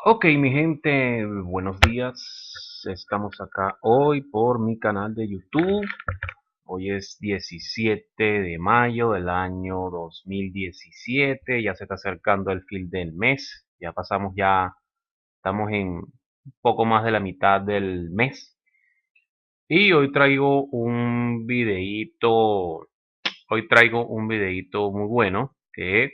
Ok, mi gente, buenos días. Estamos acá hoy por mi canal de YouTube. Hoy es 17 de mayo del año 2017. Ya se está acercando el fin del mes. Estamos en un poco más de la mitad del mes. Y hoy traigo un videíto muy bueno que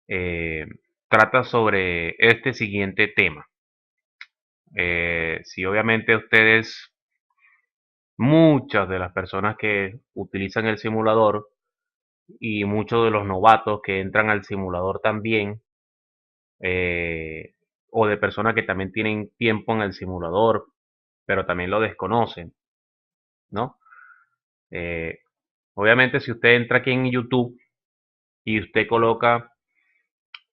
eh, trata sobre este siguiente tema. Si obviamente muchas de las personas que utilizan el simulador y muchos de los novatos que entran al simulador también, eh, o de personas que también tienen tiempo en el simulador, pero también lo desconocen, ¿no? Eh, Obviamente si usted entra aquí en YouTube y usted coloca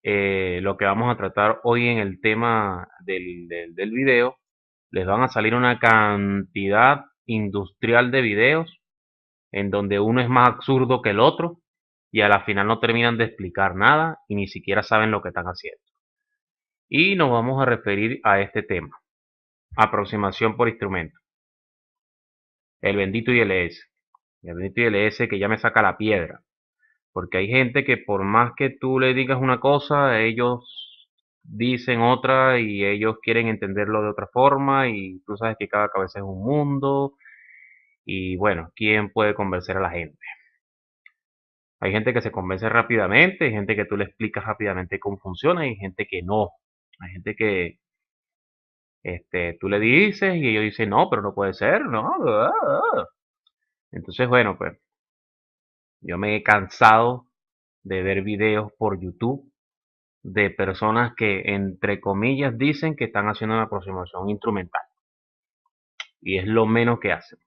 lo que vamos a tratar hoy en el tema del video, les van a salir una cantidad industrial de videos en donde uno es más absurdo que el otro y a la final no terminan de explicar nada y ni siquiera saben lo que están haciendo. Y nos vamos a referir a este tema, aproximación por instrumento, el bendito ILS, el bendito ILS que ya me saca la piedra, porque hay gente que por más que tú le digas una cosa, ellos dicen otra y ellos quieren entenderlo de otra forma y tú sabes que cada cabeza es un mundo y bueno, ¿quién puede convencer a la gente? Hay gente que se convence rápidamente, hay gente que tú le explicas rápidamente cómo funciona, y hay gente que no. Hay gente que tú le dices y ellos dicen, no, pero no puede ser, no. Entonces, bueno, pues yo me he cansado de ver videos por YouTube de personas que, entre comillas, dicen que están haciendo una aproximación instrumental. Y es lo menos que hacen.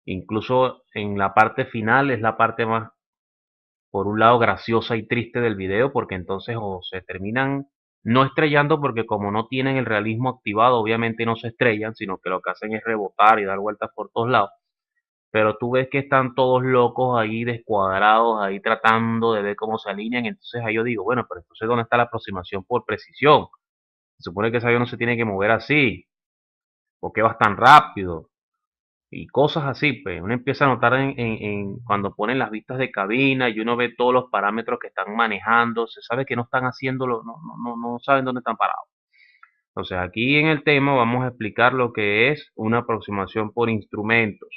Incluso en la parte final es la parte más, por un lado, graciosa y triste del video, porque entonces o se terminan no estrellando, porque como no tienen el realismo activado, obviamente no se estrellan, sino que lo que hacen es rebotar y dar vueltas por todos lados. Pero tú ves que están todos locos ahí, descuadrados, ahí tratando de ver cómo se alinean. Entonces ahí yo digo, bueno, pero entonces ¿dónde está la aproximación por precisión? Se supone que ese avión no se tiene que mover así, ¿por qué vas tan rápido? Y cosas así, pues uno empieza a notar cuando ponen las vistas de cabina y uno ve todos los parámetros que están manejando, se sabe que no están haciéndolo, no saben dónde están parados. Entonces aquí en el tema vamos a explicar lo que es una aproximación por instrumentos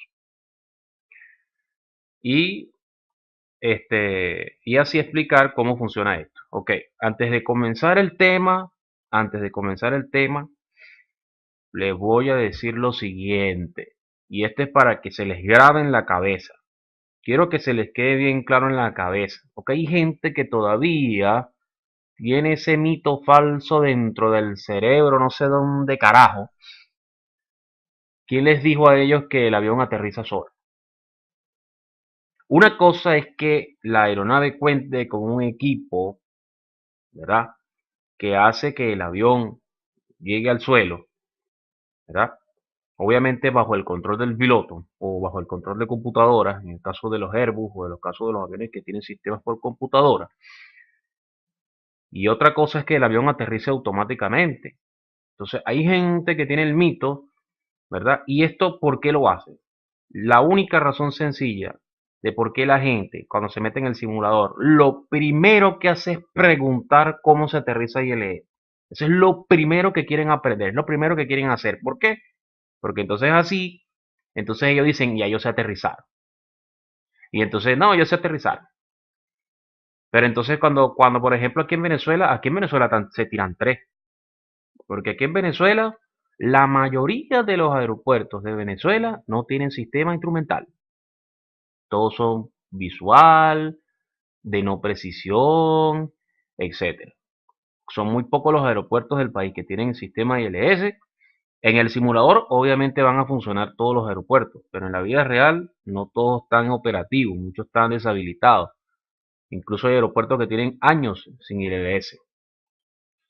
y y así explicar cómo funciona esto. Ok, antes de comenzar el tema, les voy a decir lo siguiente, y esto es para que se les grabe en la cabeza. Quiero que se les quede bien claro en la cabeza, porque hay gente que todavía tiene ese mito falso dentro del cerebro, no sé dónde carajo. ¿Quién les dijo a ellos que el avión aterriza solo? Una cosa es que la aeronave cuente con un equipo, ¿verdad? Que hace que el avión llegue al suelo, ¿verdad? Obviamente bajo el control del piloto o bajo el control de computadoras, en el caso de los Airbus o en los casos de los aviones que tienen sistemas por computadora. Y otra cosa es que el avión aterrice automáticamente. Entonces hay gente que tiene el mito, ¿verdad? ¿Y esto por qué lo hace? La única razón sencilla de por qué la gente, cuando se mete en el simulador, lo primero que hace es preguntar cómo se aterriza ILE. Eso es lo primero que quieren aprender, es lo primero que quieren hacer. ¿Por qué? Porque entonces así, entonces ellos dicen, ya yo sé aterrizar. Y entonces, no, yo sé aterrizar. Pero entonces cuando por ejemplo aquí en Venezuela se tiran tres. Porque aquí en Venezuela, la mayoría de los aeropuertos de Venezuela no tienen sistema instrumental. Todos son visual, de no precisión, etcétera. Son muy pocos los aeropuertos del país que tienen el sistema ILS. En el simulador obviamente van a funcionar todos los aeropuertos, pero en la vida real no todos están operativos, muchos están deshabilitados. Incluso hay aeropuertos que tienen años sin ILS.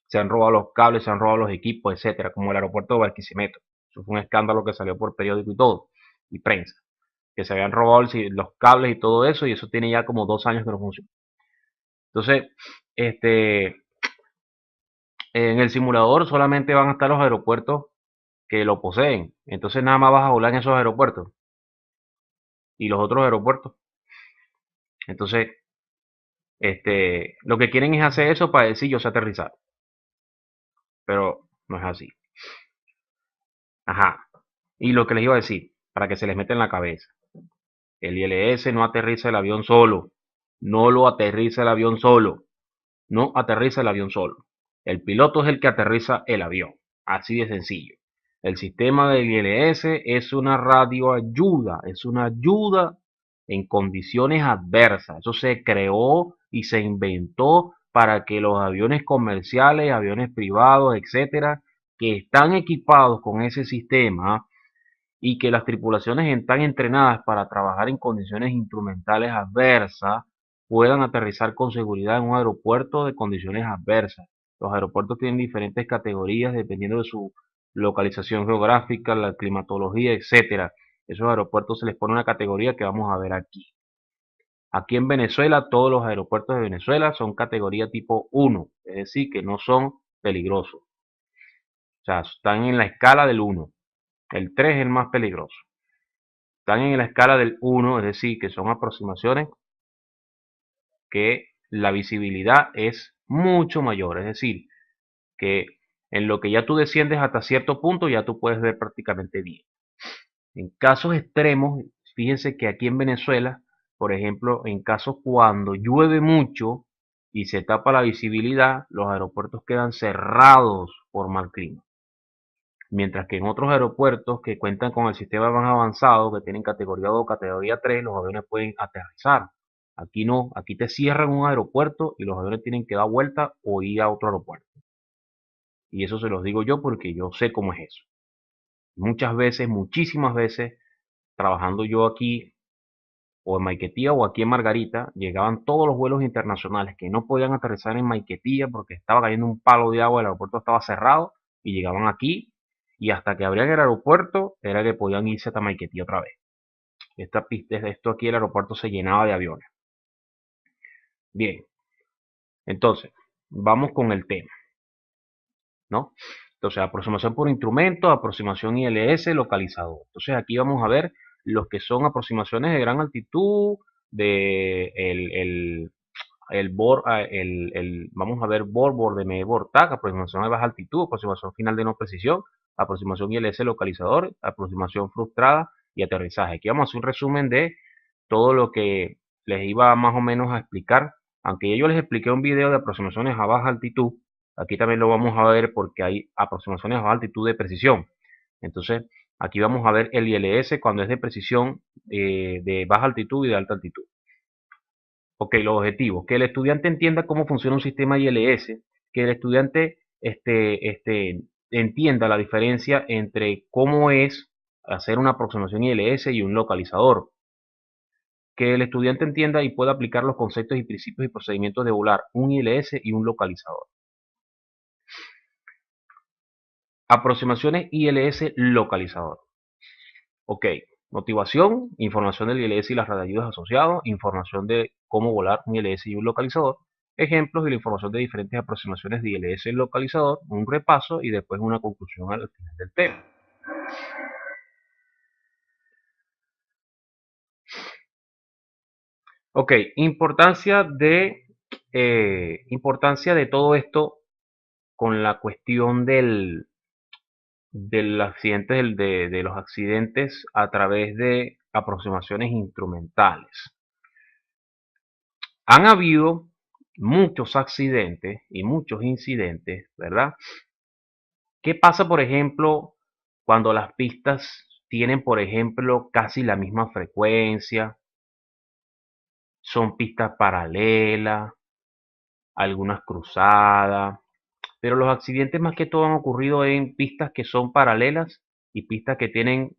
Se han robado los cables, se han robado los equipos, etcétera, como el aeropuerto de Barquisimeto. Eso fue un escándalo que salió por periódico y todo, y prensa, que se habían robado los cables y todo eso, y eso tiene ya como 2 años que no funciona. Entonces, este, En el simulador solamente van a estar los aeropuertos que lo poseen. Entonces nada más vas a volar en esos aeropuertos y los otros aeropuertos. Entonces, lo que quieren es hacer eso para decir yo sé aterrizar, pero no es así. Ajá. Y lo que les iba a decir, para que se les meta en la cabeza, el ILS no aterriza el avión solo, no lo aterriza el avión solo, no aterriza el avión solo. El piloto es el que aterriza el avión, así de sencillo. El sistema del ILS es una radioayuda, es una ayuda en condiciones adversas. Eso se creó y se inventó para que los aviones comerciales, aviones privados, etcétera, que están equipados con ese sistema y que las tripulaciones están entrenadas para trabajar en condiciones instrumentales adversas, puedan aterrizar con seguridad en un aeropuerto de condiciones adversas. Los aeropuertos tienen diferentes categorías dependiendo de su localización geográfica, la climatología, etcétera. Esos aeropuertos se les pone una categoría que vamos a ver aquí. Aquí en Venezuela, todos los aeropuertos de Venezuela son categoría tipo 1, es decir, que no son peligrosos. O sea, están en la escala del 1. El 3 es el más peligroso. Están en la escala del 1, es decir, que son aproximaciones que la visibilidad es mucho mayor, es decir, que en lo que ya tú desciendes hasta cierto punto ya tú puedes ver prácticamente bien. En casos extremos, fíjense que aquí en Venezuela, por ejemplo, en casos cuando llueve mucho y se tapa la visibilidad, los aeropuertos quedan cerrados por mal clima. Mientras que en otros aeropuertos que cuentan con el sistema más avanzado, que tienen categoría 2, categoría 3, los aviones pueden aterrizar. Aquí no, aquí te cierran un aeropuerto y los aviones tienen que dar vuelta o ir a otro aeropuerto. Y eso se los digo yo porque yo sé cómo es eso. Muchas veces, muchísimas veces, trabajando yo aquí o en Maiquetía o aquí en Margarita, llegaban todos los vuelos internacionales que no podían aterrizar en Maiquetía porque estaba cayendo un palo de agua, el aeropuerto estaba cerrado y llegaban aquí y hasta que abrían el aeropuerto era que podían irse hasta Maiquetía otra vez. Esta pista, esto aquí el aeropuerto se llenaba de aviones. Bien, entonces, vamos con el tema, ¿no? Entonces, aproximación por instrumento, aproximación ILS, localizador. Entonces, aquí vamos a ver los que son aproximaciones de gran altitud, de vamos a ver borde, medio, tag, aproximación de baja altitud, aproximación final de no precisión, aproximación ILS localizador, aproximación frustrada y aterrizaje. Aquí vamos a hacer un resumen de todo lo que les iba más o menos a explicar, aunque yo les expliqué un video de aproximaciones a baja altitud, aquí también lo vamos a ver porque hay aproximaciones a baja altitud de precisión. Entonces, aquí vamos a ver el ILS cuando es de precisión, de baja altitud y de alta altitud. Ok, los objetivos. Que el estudiante entienda cómo funciona un sistema ILS, que el estudiante entienda la diferencia entre cómo es hacer una aproximación ILS y un localizador. Que el estudiante entienda y pueda aplicar los conceptos y principios y procedimientos de volar un ILS y un localizador. Aproximaciones ILS localizador. Ok, motivación, información del ILS y las radioayudas asociados, información de cómo volar un ILS y un localizador, ejemplos y la información de diferentes aproximaciones de ILS y localizador, un repaso y después una conclusión al final del tema. Ok, importancia de todo esto con la cuestión del accidente, de los accidentes a través de aproximaciones instrumentales. Han habido muchos accidentes y muchos incidentes, ¿verdad? ¿Qué pasa, por ejemplo, cuando las pistas tienen, por ejemplo, casi la misma frecuencia? Son pistas paralelas, algunas cruzadas, pero los accidentes más que todo han ocurrido en pistas que son paralelas y pistas que tienen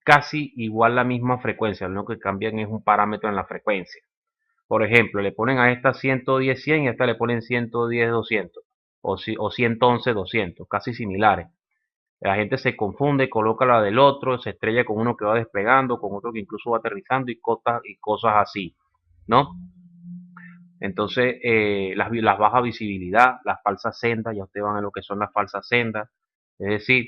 casi igual la misma frecuencia, lo que cambian es un parámetro en la frecuencia. Por ejemplo, le ponen a esta 110-100 y a esta le ponen 110-200 o 111-200, casi similares. La gente se confunde, coloca la del otro, se estrella con uno que va despegando, con otro que incluso va aterrizando y cosas así, ¿no? Entonces, las baja visibilidad, las falsas sendas, ya ustedes van a lo que son las falsas sendas. Es decir,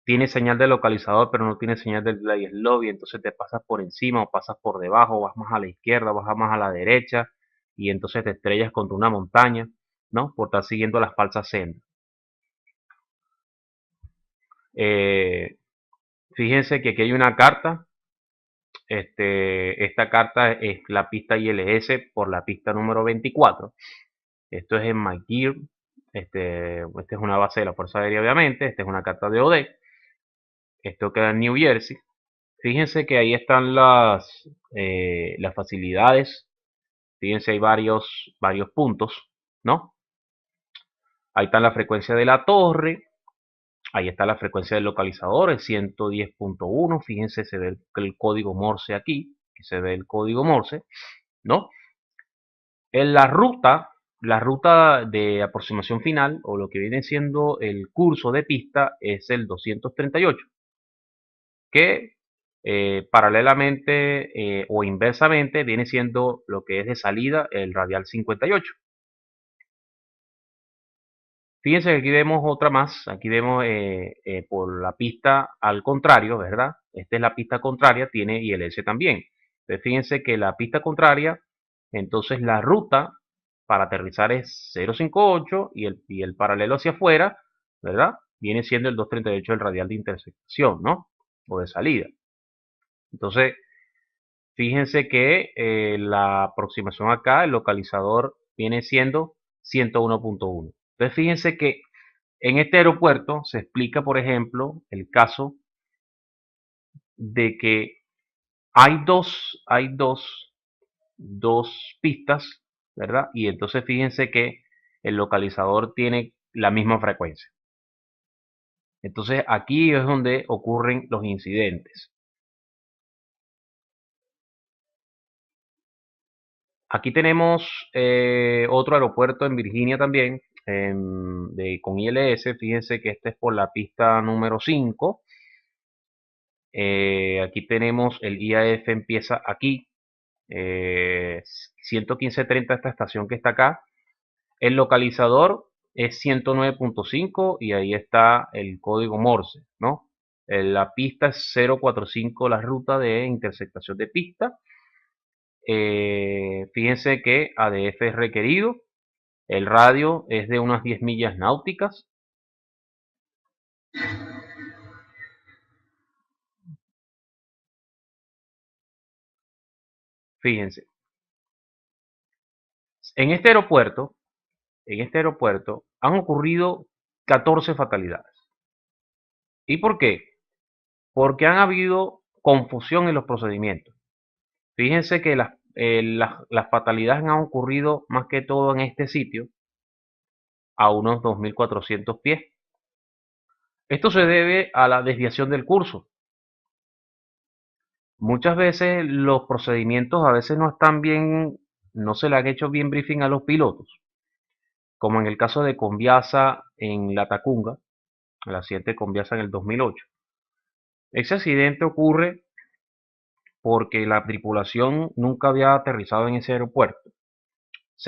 tiene señal de localizador, pero no tiene señal del Play Lobby, entonces te pasas por encima o pasas por debajo, vas más a la izquierda, vas más a la derecha, y entonces te estrellas contra una montaña, ¿no? Por estar siguiendo las falsas sendas. Eh, Fíjense que aquí hay una carta. Esta carta es la pista ILS por la pista número 24. Esto es en McGear. Esta es una base de la Fuerza Aérea, obviamente. Esta es una carta de OD. Esto queda en New Jersey. Fíjense que ahí están las facilidades. Fíjense, hay varios puntos, ¿no? Ahí está la frecuencia de la torre. Ahí está la frecuencia del localizador, el 110.1. Fíjense, se ve el código Morse aquí, que se ve el código Morse, ¿no? En la ruta de aproximación final, o lo que viene siendo el curso de pista, es el 238, que paralelamente o inversamente viene siendo lo que es de salida el radial 58. Fíjense que aquí vemos otra más, aquí vemos por la pista al contrario, ¿verdad? Esta es la pista contraria, tiene ILS también. Entonces fíjense que la pista contraria, entonces la ruta para aterrizar es 058 y el paralelo hacia afuera, ¿verdad? Viene siendo el 238 el radial de intersección, ¿no? O de salida. Entonces, fíjense que la aproximación acá, el localizador viene siendo 101.1. Entonces, fíjense que en este aeropuerto se explica, por ejemplo, el caso de que hay dos pistas, ¿verdad? Y entonces fíjense que el localizador tiene la misma frecuencia. Entonces aquí es donde ocurren los incidentes. Aquí tenemos otro aeropuerto en Virginia también, con ILS. Fíjense que este es por la pista número 5. Aquí tenemos el IAF empieza aquí, 115.30 esta estación que está acá. El localizador es 109.5 y ahí está el código Morse, ¿no? La pista es 045, la ruta de intersectación de pista. Fíjense que ADF es requerido. El radio es de unas 10 millas náuticas. Fíjense, en este aeropuerto, han ocurrido 14 fatalidades. ¿Y por qué? Porque han habido confusión en los procedimientos. Fíjense que las fatalidades han ocurrido más que todo en este sitio, a unos 2.400 pies. Esto se debe a la desviación del curso. Muchas veces los procedimientos a veces no están bien, no se le han hecho bien briefing a los pilotos, como en el caso de Conviasa en La Tacunga, el accidente de Conviasa en el 2008. Ese accidente ocurre porque la tripulación nunca había aterrizado en ese aeropuerto.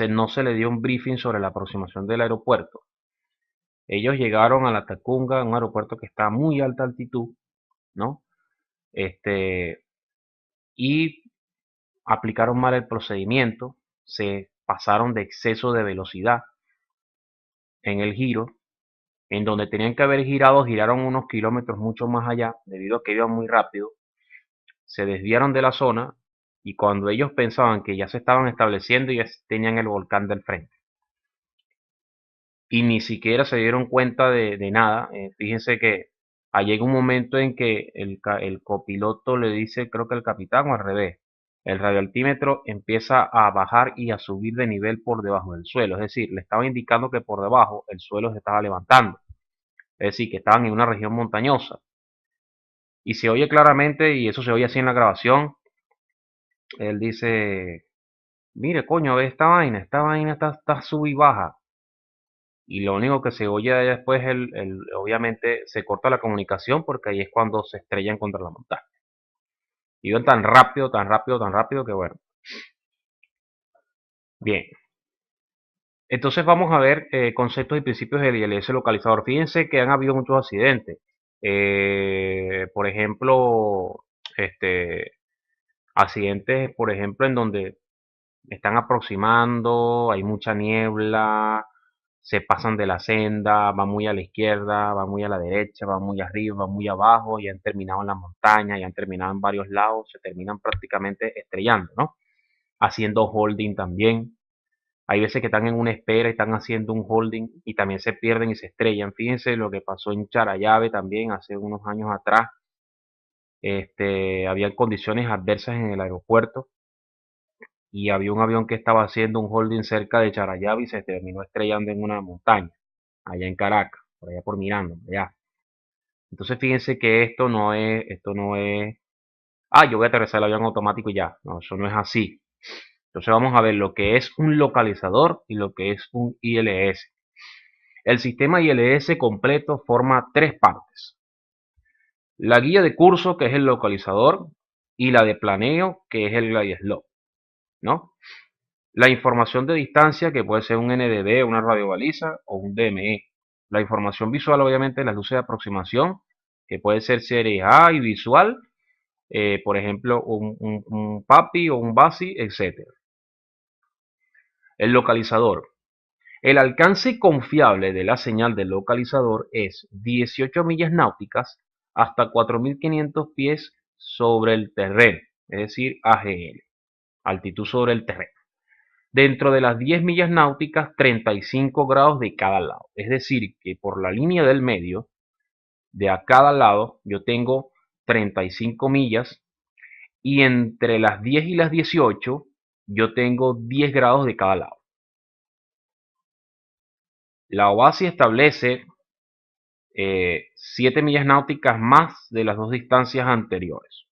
No se le dio un briefing sobre la aproximación del aeropuerto. Ellos llegaron a La Tacunga, un aeropuerto que está a muy alta altitud, ¿no? Y aplicaron mal el procedimiento, se pasaron de exceso de velocidad en el giro, en donde tenían que haber girado, giraron unos kilómetros mucho más allá, debido a que iban muy rápido, se desviaron de la zona y cuando ellos pensaban que ya se estaban estableciendo, ya tenían el volcán del frente. Y ni siquiera se dieron cuenta de nada. Fíjense que llega un momento en que el copiloto le dice, creo que el capitán o al revés, el radioaltímetro empieza a bajar y a subir de nivel por debajo del suelo. Es decir, le estaba indicando que por debajo el suelo se estaba levantando. Es decir, que estaban en una región montañosa. Y se oye claramente, y eso se oye así en la grabación, él dice, mire coño, ve esta vaina está sub y baja. Y lo único que se oye después, obviamente se corta la comunicación porque ahí es cuando se estrellan contra la montaña. Iban tan rápido, tan rápido, tan rápido que bueno. Bien, entonces vamos a ver conceptos y principios del ILS localizador. Fíjense que han habido muchos accidentes. Por ejemplo, este, accidentes, por ejemplo, en donde están aproximando, hay mucha niebla, se pasan de la senda, van muy a la izquierda, van muy a la derecha, van muy arriba, van muy abajo, y han terminado en la montaña, y han terminado en varios lados, se terminan prácticamente estrellando, ¿no? Haciendo holding también. Hay veces que están en una espera y están haciendo un holding y también se pierden y se estrellan. Fíjense lo que pasó en Charallave también hace unos años atrás. Había condiciones adversas en el aeropuerto y había un avión que estaba haciendo un holding cerca de Charallave y se terminó estrellando en una montaña, allá en Caracas, por allá por Miranda, allá. Entonces fíjense que yo voy a aterrizar el avión automático y ya. No, eso no es así. Entonces vamos a ver lo que es un localizador y lo que es un ILS. El sistema ILS completo forma tres partes. La guía de curso, que es el localizador, y la de planeo, que es el glide slope, ¿no? La información de distancia, que puede ser un NDB, una radiobaliza o un DME. La información visual, obviamente, las luces de aproximación, que puede ser serie A y visual, por ejemplo, un PAPI o un BASI, etc. El localizador. El alcance confiable de la señal del localizador es 18 millas náuticas hasta 4.500 pies sobre el terreno, es decir, AGL, altitud sobre el terreno. Dentro de las 10 millas náuticas, 35 grados de cada lado. Es decir, que por la línea del medio, de a cada lado, yo tengo 35 millas y entre las 10 y las 18, yo tengo 10 grados de cada lado. La OASI establece 7 millas náuticas más de las dos distancias anteriores.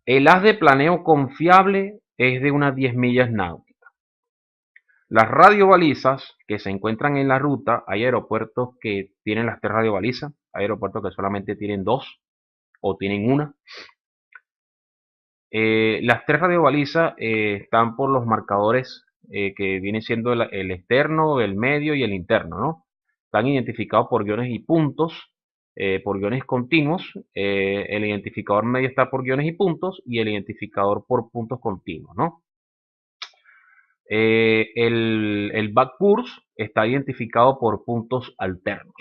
El haz de planeo confiable es de unas 10 millas náuticas. Las radiobalizas que se encuentran en la ruta, hay aeropuertos que tienen las 3 radiobalizas, hay aeropuertos que solamente tienen 2 o tienen una. Las 3 radiobalizas están por los marcadores que vienen siendo el externo, el medio y el interno, ¿no? Están identificados por guiones y puntos, por guiones continuos. El identificador medio está por guiones y puntos y el identificador por puntos continuos, ¿no? El backcourse está identificado por puntos alternos.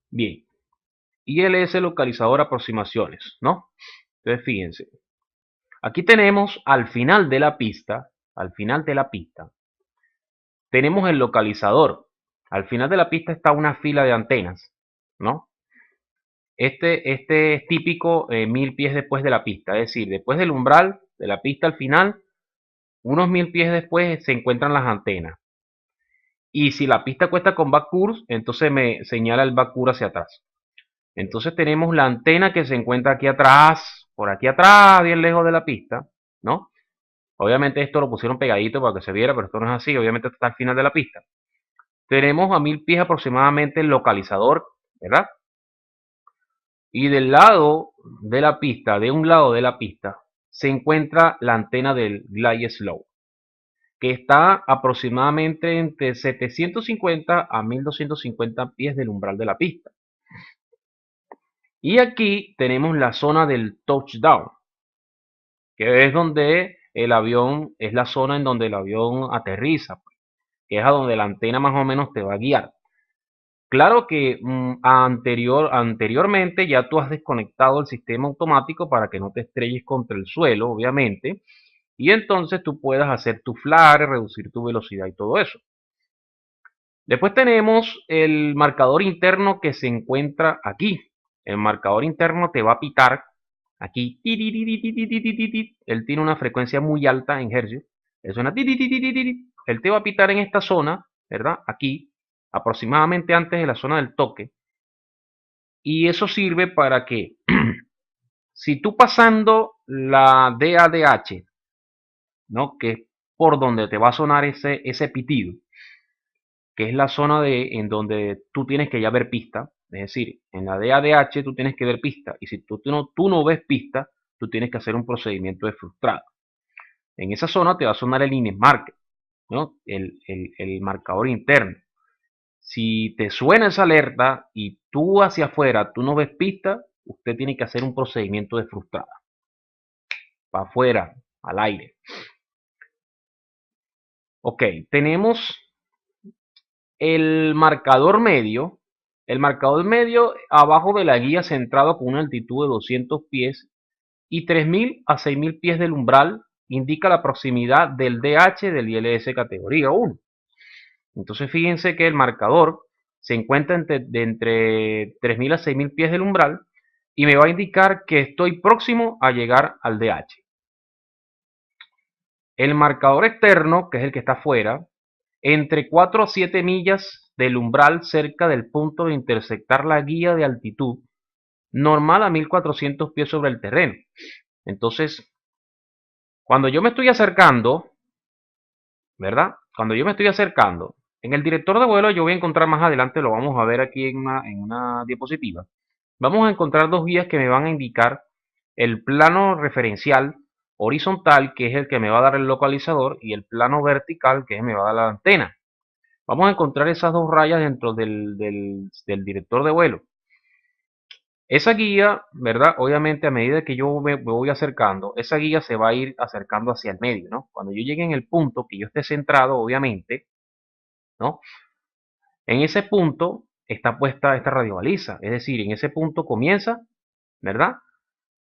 Bien, ILS localizador aproximaciones, ¿no? Entonces fíjense, aquí tenemos al final de la pista, tenemos el localizador. Al final de la pista está una fila de antenas, ¿no? Este es típico 1000 pies después de la pista, es decir, después del umbral de la pista al final, unos 1000 pies después se encuentran las antenas. Y si la pista cuesta con backcourse, entonces me señala el backcourse hacia atrás. Entonces tenemos la antena que se encuentra aquí atrás, por aquí atrás, bien lejos de la pista, ¿no? Obviamente esto lo pusieron pegadito para que se viera, pero esto no es así, obviamente esto está al final de la pista. Tenemos a 1000 pies aproximadamente el localizador, ¿verdad? Y del lado de la pista, de un lado de la pista, se encuentra la antena del Glide Slope, que está aproximadamente entre 750 a 1250 pies del umbral de la pista. Y aquí tenemos la zona del touchdown, que es donde el avión, es la zona en donde el avión aterriza, que es a donde la antena más o menos te va a guiar. Claro que anteriormente ya tú has desconectado el sistema automático para que no te estrelles contra el suelo, obviamente, y entonces tú puedas hacer tu flare, reducir tu velocidad y todo eso. Después tenemos el marcador interno que se encuentra aquí. El marcador interno te va a pitar aquí. Él tiene una frecuencia muy alta en hercios. Él suena. Él te va a pitar en esta zona, ¿verdad? Aquí, aproximadamente antes de la zona del toque. Y eso sirve para que, si tú pasando la DADH, ¿no? Que es por donde te va a sonar ese pitido, que es la zona en donde tú tienes que ya ver pista. Es decir, en la DADH tú tienes que ver pista. Y si tú no ves pista, tú tienes que hacer un procedimiento de frustrado. En esa zona te va a sonar el inner marker, ¿no? El marcador interno. Si te suena esa alerta y tú hacia afuera, tú no ves pista, usted tiene que hacer un procedimiento de frustrada. Para afuera, al aire. Ok, tenemos el marcador medio. El marcador medio abajo de la guía centrado con una altitud de 200 pies y 3000 a 6000 pies del umbral indica la proximidad del DH del ILS categoría 1. Entonces fíjense que el marcador se encuentra entre 3000 a 6000 pies del umbral y me va a indicar que estoy próximo a llegar al DH. El marcador externo, que es el que está afuera, entre 4 a 7 millas del umbral cerca del punto de intersectar la guía de altitud normal a 1400 pies sobre el terreno. Entonces, cuando yo me estoy acercando, ¿verdad? Cuando yo me estoy acercando, en el director de vuelo yo voy a encontrar más adelante, lo vamos a ver aquí en una diapositiva. Vamos a encontrar dos guías que me van a indicar el plano referencial horizontal, que es el que me va a dar el localizador, y el plano vertical, que es el que me va a dar la antena. Vamos a encontrar esas dos rayas dentro del director de vuelo. Esa guía, ¿verdad? Obviamente a medida que yo me voy acercando, esa guía se va a ir acercando hacia el medio, ¿no? Cuando yo llegue en el punto que yo esté centrado, obviamente, ¿no? En ese punto está puesta esta radiobaliza, es decir, en ese punto comienza, ¿verdad?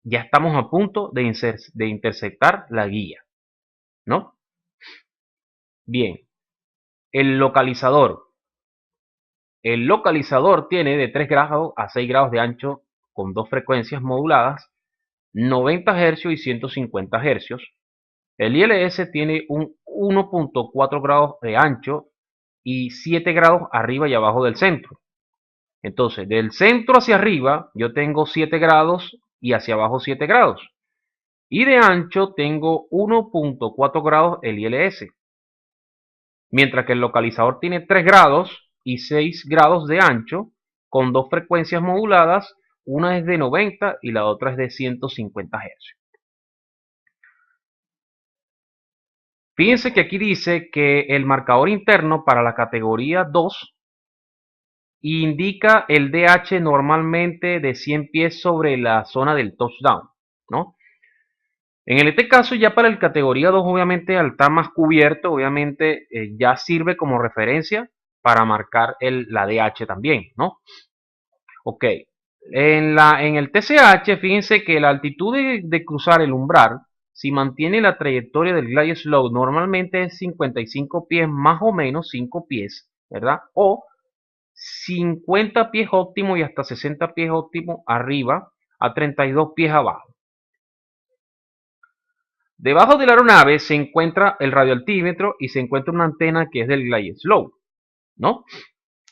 Ya estamos a punto de intersectar la guía, ¿no? Bien, el localizador. El localizador tiene de 3 grados a 6 grados de ancho con dos frecuencias moduladas, 90 Hz y 150 Hz. El ILS tiene un 1.4 grados de ancho y 7 grados arriba y abajo del centro. Entonces, del centro hacia arriba yo tengo 7 grados y hacia abajo 7 grados. Y de ancho tengo 1.4 grados el ILS. Mientras que el localizador tiene 3 grados y 6 grados de ancho con dos frecuencias moduladas, una es de 90 y la otra es de 150 Hz. Fíjense que aquí dice que el marcador interno para la categoría 2 indica el DH normalmente de 100 pies sobre la zona del touchdown, ¿no? En este caso ya para el categoría 2 obviamente al estar más cubierto, obviamente ya sirve como referencia para marcar la DH también, ¿no? Ok, en el TCH fíjense que la altitud de cruzar el umbral, si mantiene la trayectoria del glide slope, normalmente es 55 pies más o menos 5 pies, ¿verdad? O 50 pies óptimo y hasta 60 pies óptimo arriba a 32 pies abajo. Debajo de la aeronave se encuentra el radioaltímetro y se encuentra una antena que es del glide slope, ¿no?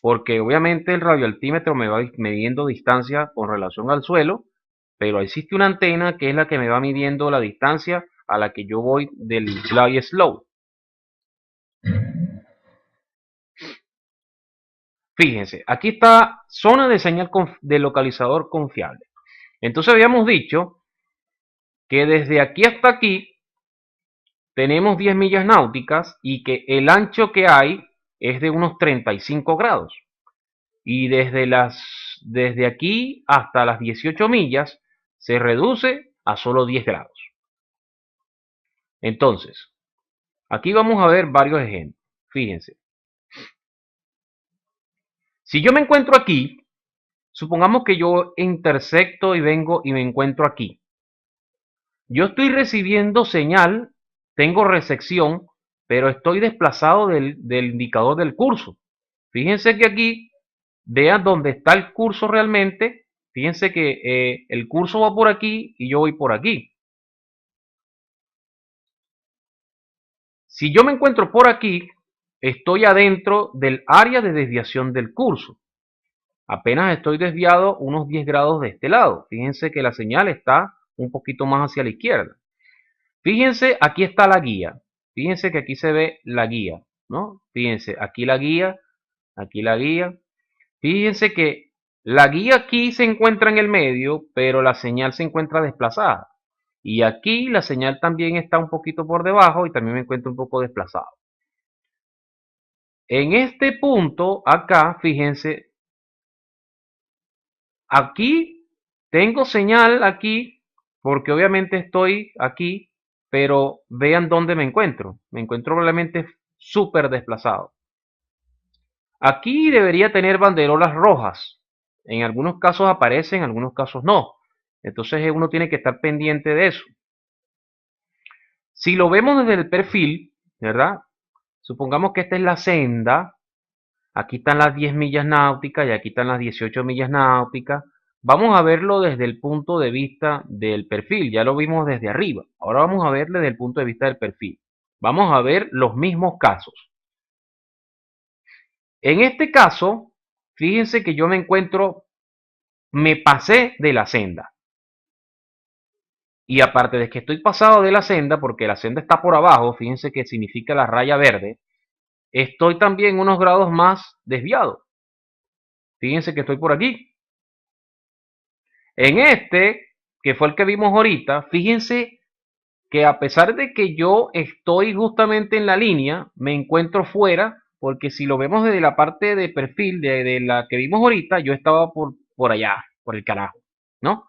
Porque obviamente el radioaltímetro me va midiendo distancia con relación al suelo, pero existe una antena que es la que me va midiendo la distancia a la que yo voy del glide slope. Fíjense, aquí está zona de señal de localizador confiable. Entonces habíamos dicho que desde aquí hasta aquí tenemos 10 millas náuticas y que el ancho que hay es de unos 35 grados. Y desde aquí hasta las 18 millas se reduce a solo 10 grados. Entonces, aquí vamos a ver varios ejemplos. Fíjense. Si yo me encuentro aquí, supongamos que yo intersecto y vengo y me encuentro aquí. Yo estoy recibiendo señal, tengo recepción, pero estoy desplazado del indicador del curso. Fíjense que aquí, vean dónde está el curso realmente. Fíjense que el curso va por aquí y yo voy por aquí. Si yo me encuentro por aquí, estoy adentro del área de desviación del curso. Apenas estoy desviado unos 10 grados de este lado. Fíjense que la señal está un poquito más hacia la izquierda. Fíjense, aquí está la guía. Fíjense que aquí se ve la guía, ¿no? Fíjense, aquí la guía, aquí la guía. Fíjense que la guía aquí se encuentra en el medio, pero la señal se encuentra desplazada. Y aquí la señal también está un poquito por debajo y también me encuentro un poco desplazado. En este punto, acá, fíjense, aquí tengo señal aquí, porque obviamente estoy aquí, pero vean dónde me encuentro. Me encuentro probablemente súper desplazado. Aquí debería tener banderolas rojas. En algunos casos aparecen, en algunos casos no. Entonces uno tiene que estar pendiente de eso. Si lo vemos desde el perfil, ¿verdad? Supongamos que esta es la senda. Aquí están las 10 millas náuticas y aquí están las 18 millas náuticas. Vamos a verlo desde el punto de vista del perfil. Ya lo vimos desde arriba. Ahora vamos a ver desde el punto de vista del perfil. Vamos a ver los mismos casos. En este caso, fíjense que yo me pasé de la senda. Y aparte de que estoy pasado de la senda, porque la senda está por abajo, fíjense que significa la raya verde, estoy también unos grados más desviado. Fíjense que estoy por aquí. En este, que fue el que vimos ahorita, fíjense que a pesar de que yo estoy justamente en la línea, me encuentro fuera, porque si lo vemos desde la parte de perfil de la que vimos ahorita, yo estaba por allá, por el carajo, ¿no?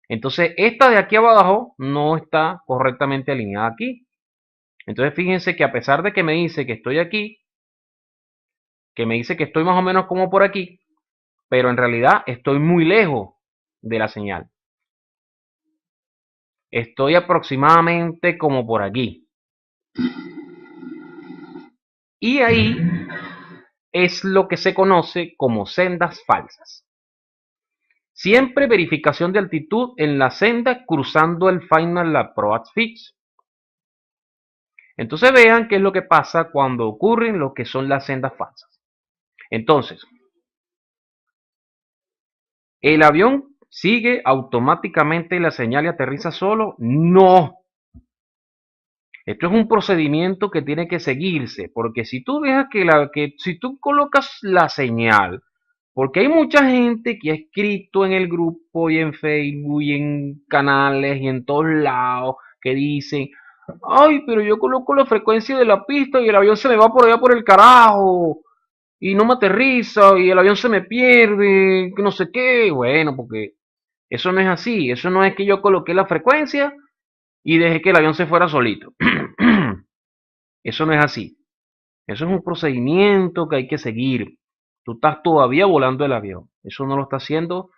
Entonces, esta de aquí abajo no está correctamente alineada aquí. Entonces, fíjense que a pesar de que me dice que estoy aquí, que me dice que estoy más o menos como por aquí, pero en realidad estoy muy lejos de la señal. Estoy aproximadamente como por aquí. Y ahí es lo que se conoce como sendas falsas. Siempre verificación de altitud en la senda cruzando el Final Approach Fix. Entonces vean qué es lo que pasa cuando ocurren lo que son las sendas falsas. Entonces, ¿el avión sigue automáticamente la señal y aterriza solo? No. Esto es un procedimiento que tiene que seguirse, porque si tú dejas si tú colocas la señal, porque hay mucha gente que ha escrito en el grupo y en Facebook y en canales y en todos lados que dicen, ay, pero yo coloco la frecuencia de la pista y el avión se me va por allá por el carajo y no me aterriza y el avión se me pierde, que no sé qué. Bueno, porque eso no es así, eso no es que yo coloqué la frecuencia y dejé que el avión se fuera solito. Eso no es así. Eso es un procedimiento que hay que seguir. Tú estás todavía volando el avión. Eso no lo está haciendo.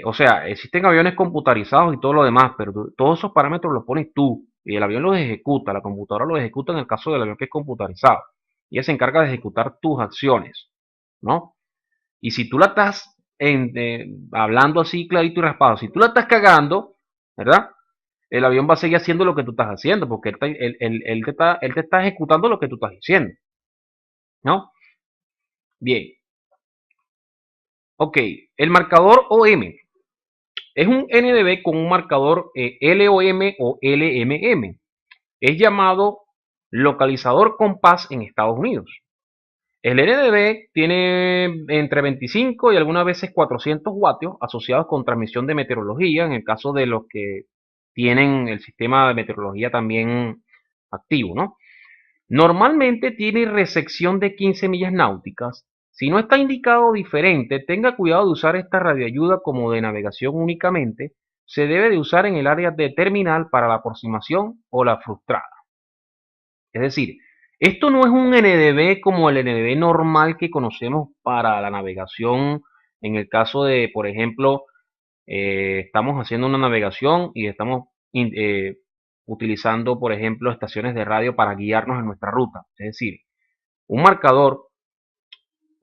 O sea, existen aviones computarizados y todo lo demás, pero todos esos parámetros los pones tú y el avión los ejecuta. La computadora los ejecuta en el caso del avión que es computarizado. Y ella se encarga de ejecutar tus acciones, ¿no? Y si tú la estás hablando así clarito y raspado, si tú la estás cagando, ¿verdad? El avión va a seguir haciendo lo que tú estás haciendo, porque él te está ejecutando lo que tú estás diciendo, ¿no? Bien, ok, el marcador OM es un NDB con un marcador LOM o LMM. Es llamado localizador compás en Estados Unidos. El NDB tiene entre 25 y algunas veces 400 vatios asociados con transmisión de meteorología, en el caso de los que tienen el sistema de meteorología también activo, ¿no? Normalmente tiene recepción de 15 millas náuticas. Si no está indicado diferente, tenga cuidado de usar esta radioayuda como de navegación únicamente. Se debe de usar en el área de terminal para la aproximación o la frustrada. Es decir, esto no es un NDB como el NDB normal que conocemos para la navegación. En el caso de, por ejemplo, estamos haciendo una navegación y estamos utilizando, por ejemplo, estaciones de radio para guiarnos en nuestra ruta. Es decir, un marcador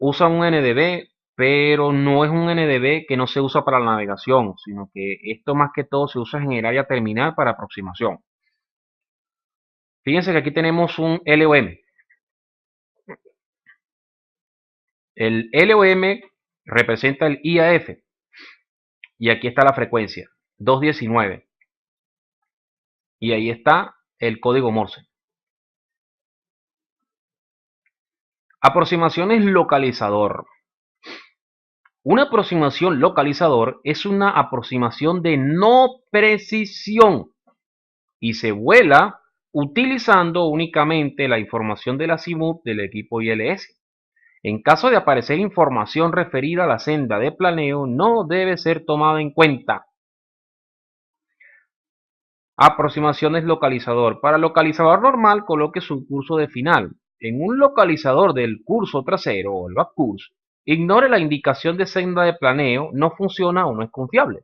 usa un NDB, pero no es un NDB que no se usa para la navegación, sino que esto más que todo se usa en el área terminal para aproximación. Fíjense que aquí tenemos un LOM. El LOM representa el IAF y aquí está la frecuencia, 219. Y ahí está el código Morse. Aproximaciones localizador. Una aproximación localizador es una aproximación de no precisión y se vuela utilizando únicamente la información del azimut del equipo ILS. En caso de aparecer información referida a la senda de planeo, no debe ser tomada en cuenta. Aproximaciones localizador. Para localizador normal, coloque su curso de final. En un localizador del curso trasero o el back course, ignore la indicación de senda de planeo, no funciona o no es confiable.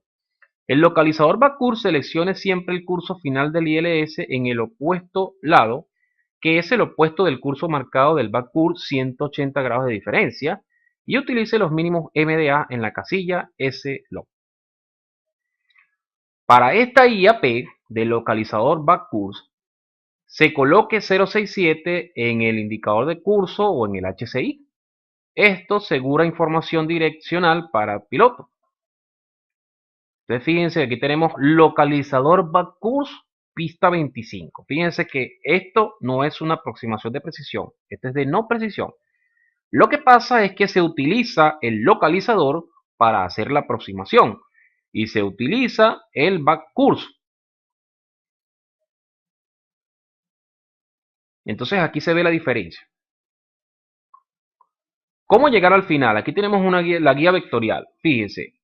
El localizador back course seleccione siempre el curso final del ILS en el opuesto lado, que es el opuesto del curso marcado del back course 180 grados de diferencia, y utilice los mínimos MDA en la casilla S-Log. Para esta IAP del localizador back course, se coloque 067 en el indicador de curso o en el HCI. Esto asegura información direccional para el piloto. Entonces fíjense, aquí tenemos localizador back course pista 25. Fíjense que esto no es una aproximación de precisión, esto es de no precisión. Lo que pasa es que se utiliza el localizador para hacer la aproximación y se utiliza el back course. Entonces aquí se ve la diferencia. ¿Cómo llegar al final? Aquí tenemos la guía vectorial. Fíjense,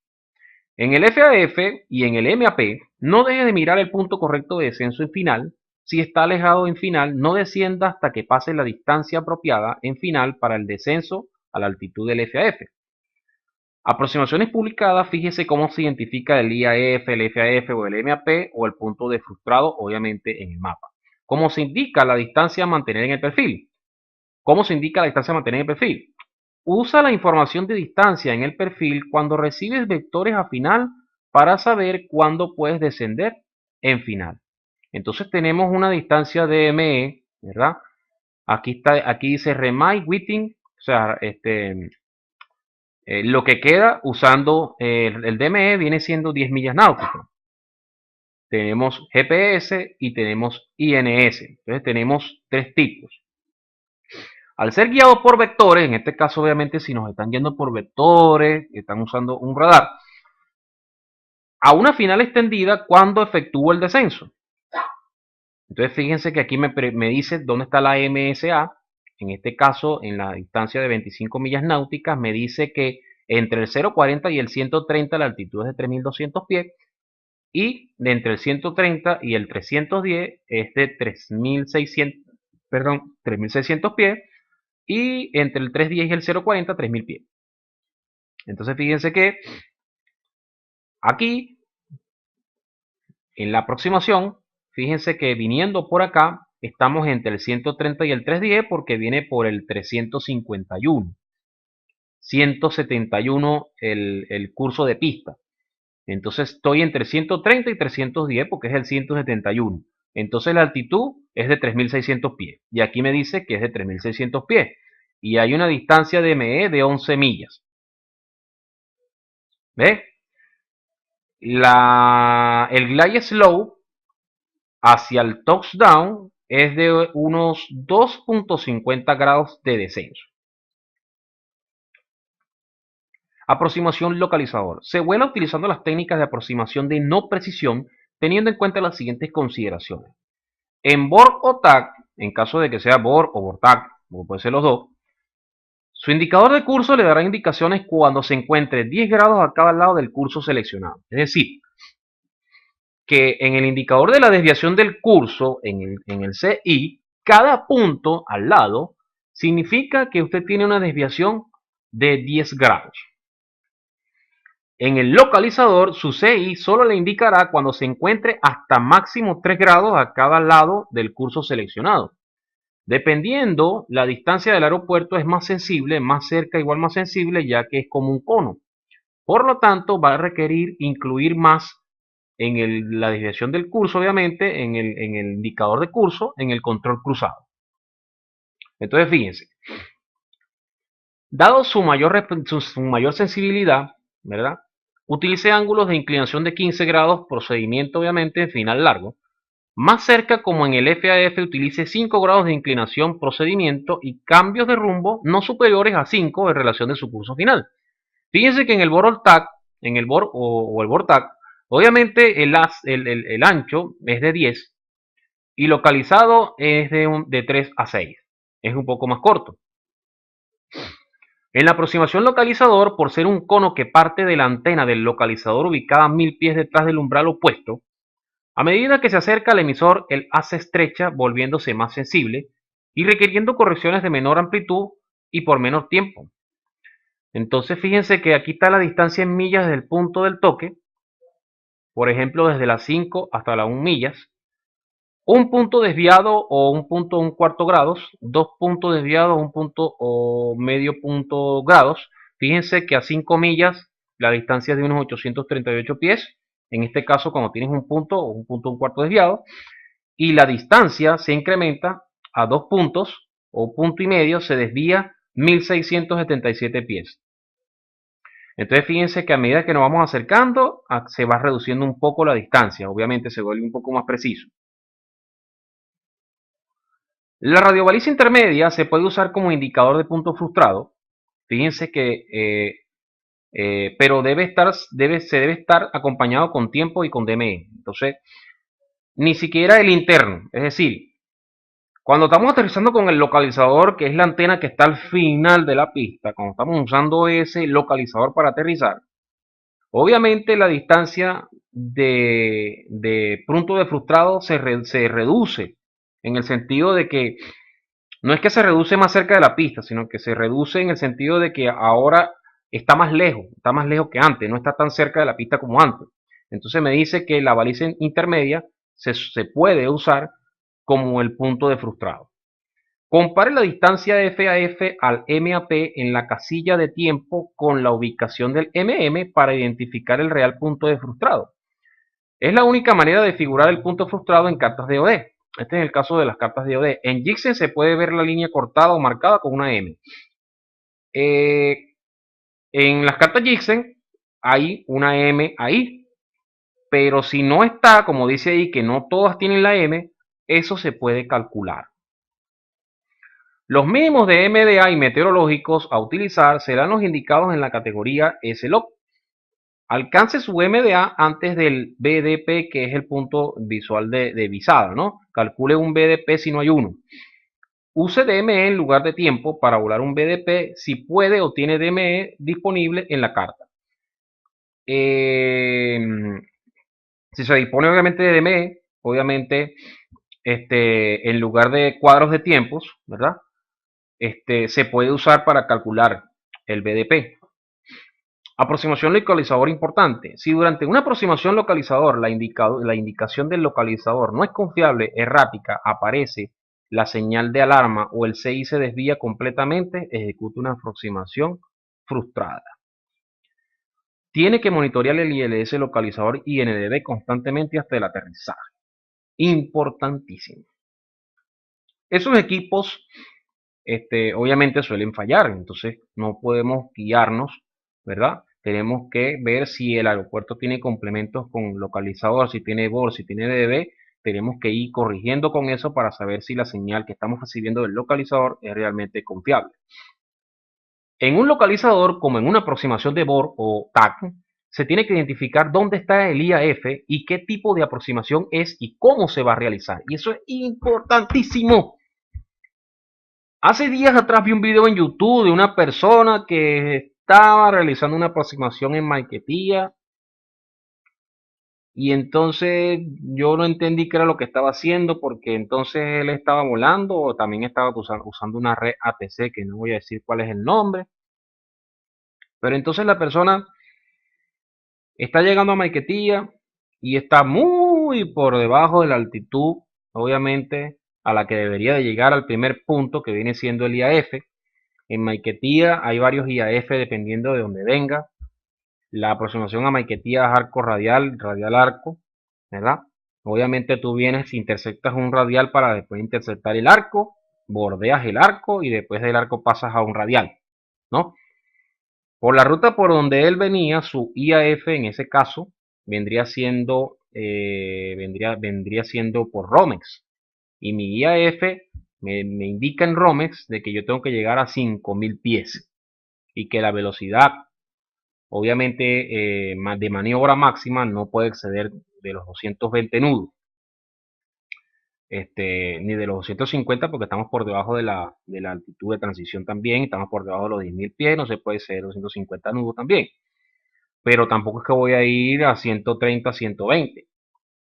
en el FAF y en el MAP, no deje de mirar el punto correcto de descenso en final. Si está alejado en final, no descienda hasta que pase la distancia apropiada en final para el descenso a la altitud del FAF. Aproximaciones publicadas, fíjese cómo se identifica el IAF, el FAF o el MAP o el punto de frustrado, obviamente en el mapa. ¿Cómo se indica la distancia a mantener en el perfil? ¿Cómo se indica la distancia a mantener en el perfil? Usa la información de distancia en el perfil cuando recibes vectores a final para saber cuándo puedes descender en final. Entonces tenemos una distancia DME, ¿verdad? Aquí dice Remai Witting, o sea, lo que queda usando el DME viene siendo 10 millas náuticas. Tenemos GPS y tenemos INS. Entonces tenemos tres tipos. Al ser guiados por vectores, en este caso obviamente si nos están yendo por vectores, están usando un radar, a una final extendida cuando efectúo el descenso. Entonces fíjense que aquí me dice dónde está la MSA. En este caso, en la distancia de 25 millas náuticas, me dice que entre el 0,40 y el 130 la altitud es de 3.200 pies. Y de entre el 130 y el 310 es de 3.600 pies. Y entre el 310 y el 0,40, 3.000 pies. Entonces fíjense que aquí, en la aproximación, fíjense que viniendo por acá, estamos entre el 130 y el 310 porque viene por el 351. 171 el curso de pista. Entonces estoy entre 130 y 310 porque es el 171. Entonces la altitud es de 3.600 pies. Y aquí me dice que es de 3.600 pies. Y hay una distancia de ME de 11 millas. ¿Ve? El glide slope hacia el touchdown es de unos 2.50 grados de descenso. Aproximación localizador. Se vuela utilizando las técnicas de aproximación de no precisión teniendo en cuenta las siguientes consideraciones. En BORD o TAC, en caso de que sea BORD o BORD-TAC, como puede ser los dos, su indicador de curso le dará indicaciones cuando se encuentre 10 grados a cada lado del curso seleccionado. Es decir, que en el indicador de la desviación del curso, en el CI, cada punto al lado significa que usted tiene una desviación de 10 grados. En el localizador, su CI solo le indicará cuando se encuentre hasta máximo 3 grados a cada lado del curso seleccionado. Dependiendo, la distancia del aeropuerto es más sensible, más cerca igual más sensible, ya que es como un cono. Por lo tanto, va a requerir incluir más en la desviación del curso, obviamente, en el indicador de curso, en el control cruzado. Entonces, fíjense, dado su mayor sensibilidad, ¿verdad? Utilice ángulos de inclinación de 15 grados, procedimiento obviamente en final largo. Más cerca, como en el FAF, utilice 5 grados de inclinación, procedimiento y cambios de rumbo no superiores a 5 en relación de su curso final. Fíjense que en el BORTAC, en el BOR o el BORTAC, obviamente el ancho es de 10 y localizado es de 3 a 6. Es un poco más corto. En la aproximación localizador, por ser un cono que parte de la antena del localizador ubicada a 1000 pies detrás del umbral opuesto, a medida que se acerca al emisor, el haz se estrecha, volviéndose más sensible y requiriendo correcciones de menor amplitud y por menor tiempo. Entonces fíjense que aquí está la distancia en millas desde el punto del toque, por ejemplo desde las 5 hasta las 1 millas, un punto desviado o un punto 1/4 grados, dos puntos desviados, un punto o medio punto grados. Fíjense que a 5 millas la distancia es de unos 838 pies, en este caso cuando tienes un punto o un punto 1/4 desviado, y la distancia se incrementa a 2 puntos o punto y medio, se desvía 1677 pies. Entonces fíjense que a medida que nos vamos acercando, se va reduciendo un poco la distancia, obviamente se vuelve un poco más preciso. La radiobaliza intermedia se puede usar como indicador de punto frustrado. Fíjense que, pero se debe estar acompañado con tiempo y con DME. Entonces, ni siquiera el interno. Es decir, cuando estamos aterrizando con el localizador, que es la antena que está al final de la pista, cuando estamos usando ese localizador para aterrizar, obviamente la distancia de punto de frustrado se reduce en el sentido de que no es que se reduce más cerca de la pista, sino que se reduce en el sentido de que ahora está más lejos que antes, no está tan cerca de la pista como antes. Entonces me dice que la baliza intermedia se puede usar como el punto de frustrado. Compare la distancia de F a F al M a P en la casilla de tiempo con la ubicación del MM para identificar el real punto de frustrado. Es la única manera de figurar el punto frustrado en cartas de DoD. Este es el caso de las cartas de DoD. En Jixen se puede ver la línea cortada o marcada con una M. En las cartas Jixen hay una M ahí, pero si no está, como dice ahí, que no todas tienen la M, eso se puede calcular. Los mínimos de MDA y meteorológicos a utilizar serán los indicados en la categoría SLOC. Alcance su MDA antes del BDP, que es el punto visual de visada, ¿no? Calcule un BDP si no hay uno. Use DME en lugar de tiempo para volar un BDP si puede o tiene DME disponible en la carta. Si se dispone obviamente de DME, obviamente en lugar de cuadros de tiempos, ¿verdad? Se puede usar para calcular el BDP. Aproximación localizador importante. Si durante una aproximación localizador la indicación del localizador no es confiable, errática, aparece la señal de alarma o el CI se desvía completamente, ejecute una aproximación frustrada. Tiene que monitorear el ILS localizador y NDB constantemente hasta el aterrizaje. Importantísimo. Esos equipos obviamente suelen fallar, entonces no podemos guiarnos, ¿verdad? Tenemos que ver si el aeropuerto tiene complementos con localizador, si tiene BOR, si tiene DB, tenemos que ir corrigiendo con eso para saber si la señal que estamos recibiendo del localizador es realmente confiable. En un localizador, como en una aproximación de BOR o TAC, se tiene que identificar dónde está el IAF y qué tipo de aproximación es y cómo se va a realizar. Y eso es importantísimo. Hace días atrás vi un video en YouTube de una persona que estaba realizando una aproximación en Maiquetía y entonces yo no entendí qué era lo que estaba haciendo porque entonces él estaba volando o también estaba usando una red ATC que no voy a decir cuál es el nombre. Pero entonces la persona está llegando a Maiquetía y está muy por debajo de la altitud, obviamente, a la que debería de llegar al primer punto que viene siendo el IAF. En Maiquetía hay varios IAF dependiendo de donde venga. La aproximación a Maiquetía es arco radial, radial arco, ¿verdad? Obviamente tú vienes, intersectas un radial para después interceptar el arco, bordeas el arco y después del arco pasas a un radial, ¿no? Por la ruta por donde él venía, su IAF en ese caso vendría siendo, vendría siendo por Romex. Y mi IAF me indica en Romex de que yo tengo que llegar a 5000 pies y que la velocidad Obviamente, de maniobra máxima no puede exceder de los 220 nudos, ni de los 250 porque estamos por debajo de la altitud de transición también, estamos por debajo de los 10.000 pies, no se puede exceder 250 nudos también, pero tampoco es que voy a ir a 130, 120,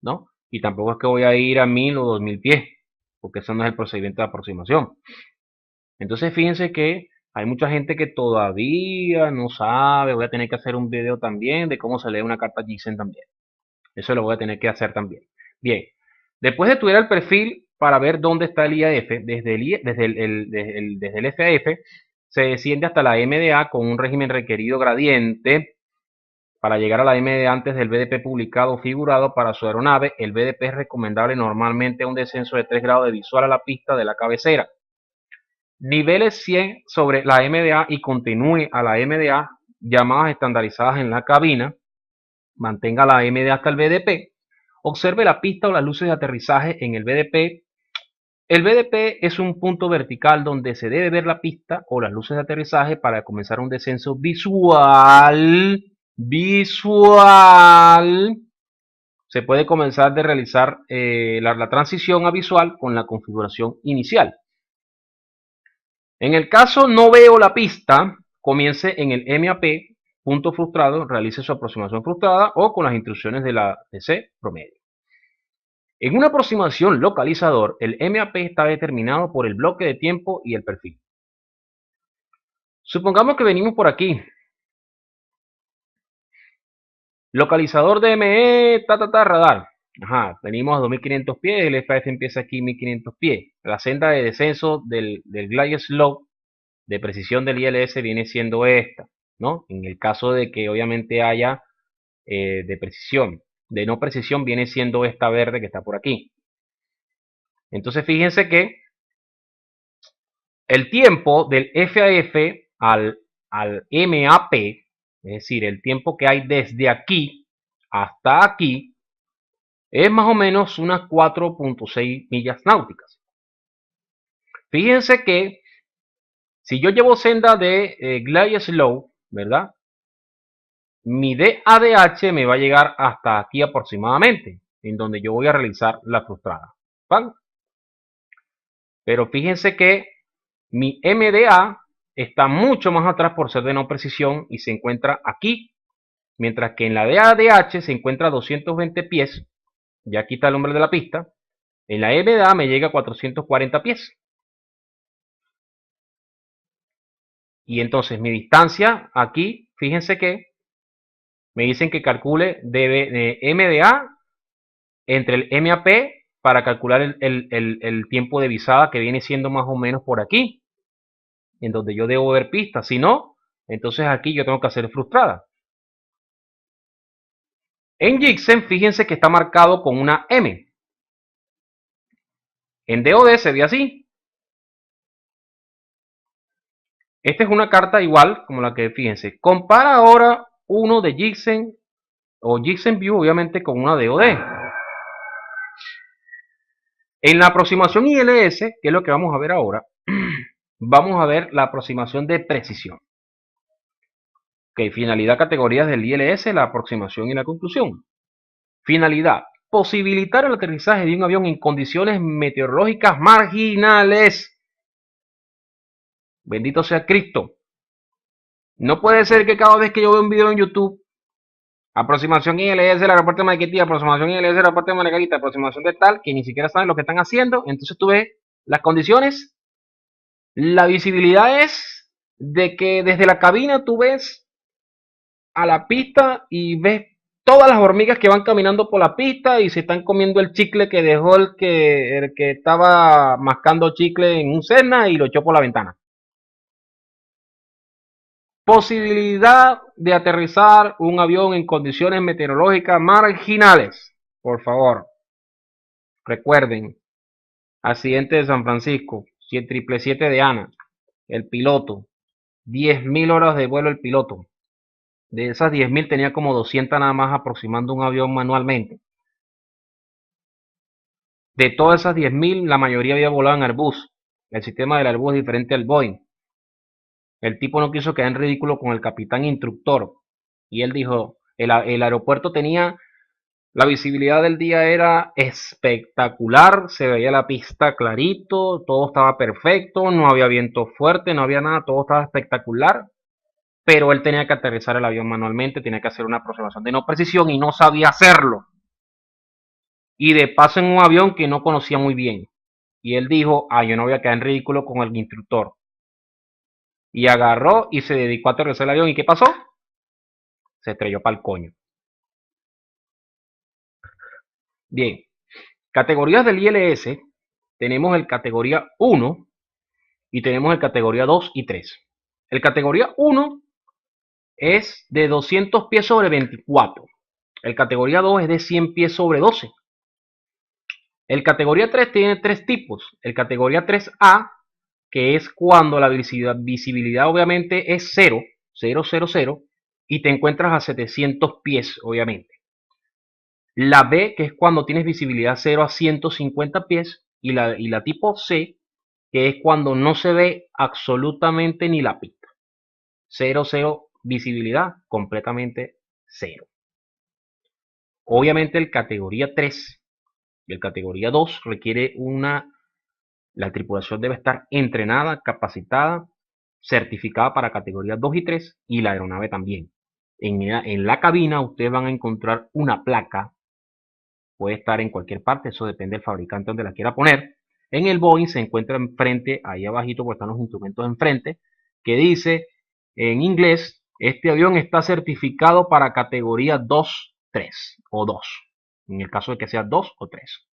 ¿no? Y tampoco es que voy a ir a 1000 o 2000 pies, porque eso no es el procedimiento de aproximación. Entonces fíjense que hay mucha gente que todavía no sabe, voy a tener que hacer un video también de cómo se lee una carta JSON también. Eso lo voy a tener que hacer también. Bien, después de tuviera el perfil para ver dónde está el IAF, desde el FAF se desciende hasta la MDA con un régimen requerido gradiente para llegar a la MDA antes del BDP publicado o figurado para su aeronave. El BDP es recomendable normalmente un descenso de 3 grados de visual a la pista de la cabecera. Niveles 100 sobre la MDA y continúe a la MDA, llamadas estandarizadas en la cabina, mantenga la MDA hasta el BDP, observe la pista o las luces de aterrizaje en el BDP. El BDP es un punto vertical donde se debe ver la pista o las luces de aterrizaje para comenzar un descenso visual. Se puede comenzar de realizar la transición a visual con la configuración inicial. En el caso no veo la pista, comience en el MAP, punto frustrado, realice su aproximación frustrada o con las instrucciones de la DC promedio. En una aproximación localizador, el MAP está determinado por el bloque de tiempo y el perfil. Supongamos que venimos por aquí. Localizador DME, radar. Ajá, venimos a 2500 pies, el FAF empieza aquí 1500 pies. La senda de descenso del glide slope de precisión del ILS viene siendo esta, ¿no? En el caso de que obviamente haya de precisión. De no precisión viene siendo esta verde que está por aquí. Entonces fíjense que el tiempo del FAF al MAP, es decir, el tiempo que hay desde aquí hasta aquí, es más o menos unas 4.6 millas náuticas. Fíjense que si yo llevo senda de glide slope, ¿verdad? Mi DADH me va a llegar hasta aquí aproximadamente, en donde yo voy a realizar la frustrada. ¿Vale? Pero fíjense que mi MDA está mucho más atrás por ser de no precisión y se encuentra aquí, mientras que en la DADH se encuentra a 220 pies, ya aquí está el nombre de la pista, en la MDA me llega a 440 pies. Y entonces mi distancia aquí, fíjense que me dicen que calcule de MDA entre el MAP para calcular el tiempo de visada que viene siendo más o menos por aquí, en donde yo debo ver pistas. Si no, entonces aquí yo tengo que hacer frustrada. En Jixen, fíjense que está marcado con una M. En DOD se ve así. Esta es una carta igual como la que, fíjense, compara ahora uno de Jixen o Jixen View, obviamente, con una DOD. En la aproximación ILS, que es lo que vamos a ver ahora, vamos a ver la aproximación de precisión. Ok, finalidad, categorías del ILS, la aproximación y la conclusión. Finalidad, posibilitar el aterrizaje de un avión en condiciones meteorológicas marginales. Bendito sea Cristo. No puede ser que cada vez que yo veo un video en YouTube, aproximación ILS del aeropuerto de Maiquetía, aproximación ILS del aeropuerto de Margarita, aproximación de tal, que ni siquiera saben lo que están haciendo, entonces tú ves las condiciones, la visibilidad es de que desde la cabina tú ves a la pista y ves todas las hormigas que van caminando por la pista y se están comiendo el chicle que dejó el que estaba mascando chicle en un Cessna y lo echó por la ventana. Posibilidad de aterrizar un avión en condiciones meteorológicas marginales. Por favor, recuerden, accidente de San Francisco, 777 de Ana, el piloto, 10.000 horas de vuelo el piloto. De esas 10.000 tenía como 200 nada más aproximando un avión manualmente. De todas esas 10.000, la mayoría había volado en Airbus. El sistema del Airbus es diferente al Boeing. El tipo no quiso quedar en ridículo con el capitán instructor. Y él dijo, el aeropuerto tenía, la visibilidad del día era espectacular, se veía la pista clarito, todo estaba perfecto, no había viento fuerte, no había nada, todo estaba espectacular. Pero él tenía que aterrizar el avión manualmente, tenía que hacer una aproximación de no precisión y no sabía hacerlo. Y de paso en un avión que no conocía muy bien. Y él dijo, yo no voy a quedar en ridículo con el instructor. Y agarró y se dedicó a aterrizar el avión. ¿Y qué pasó? Se estrelló para el coño. Bien, categorías del ILS, tenemos el categoría 1 y tenemos el categoría 2 y 3. El categoría 1 es de 200 pies sobre 24. El categoría 2 es de 100 pies sobre 12. El categoría 3 tiene tres tipos. El categoría 3A, que es cuando la visibilidad obviamente es 0, 0, 0, 0, y te encuentras a 700 pies, obviamente. La B, que es cuando tienes visibilidad 0 a 150 pies, y la tipo C, que es cuando no se ve absolutamente ni la pista. 0, 0, visibilidad completamente 0. Obviamente el categoría 3 y el categoría 2 requiere la tripulación debe estar entrenada, capacitada, certificada para categorías 2 y 3 y la aeronave también. En la cabina ustedes van a encontrar una placa, puede estar en cualquier parte, eso depende del fabricante donde la quiera poner. En el Boeing se encuentra enfrente, ahí abajito, porque están los instrumentos enfrente, que dice en inglés, este avión está certificado para categoría 2, 3 o 2, en el caso de que sea 2 o 3.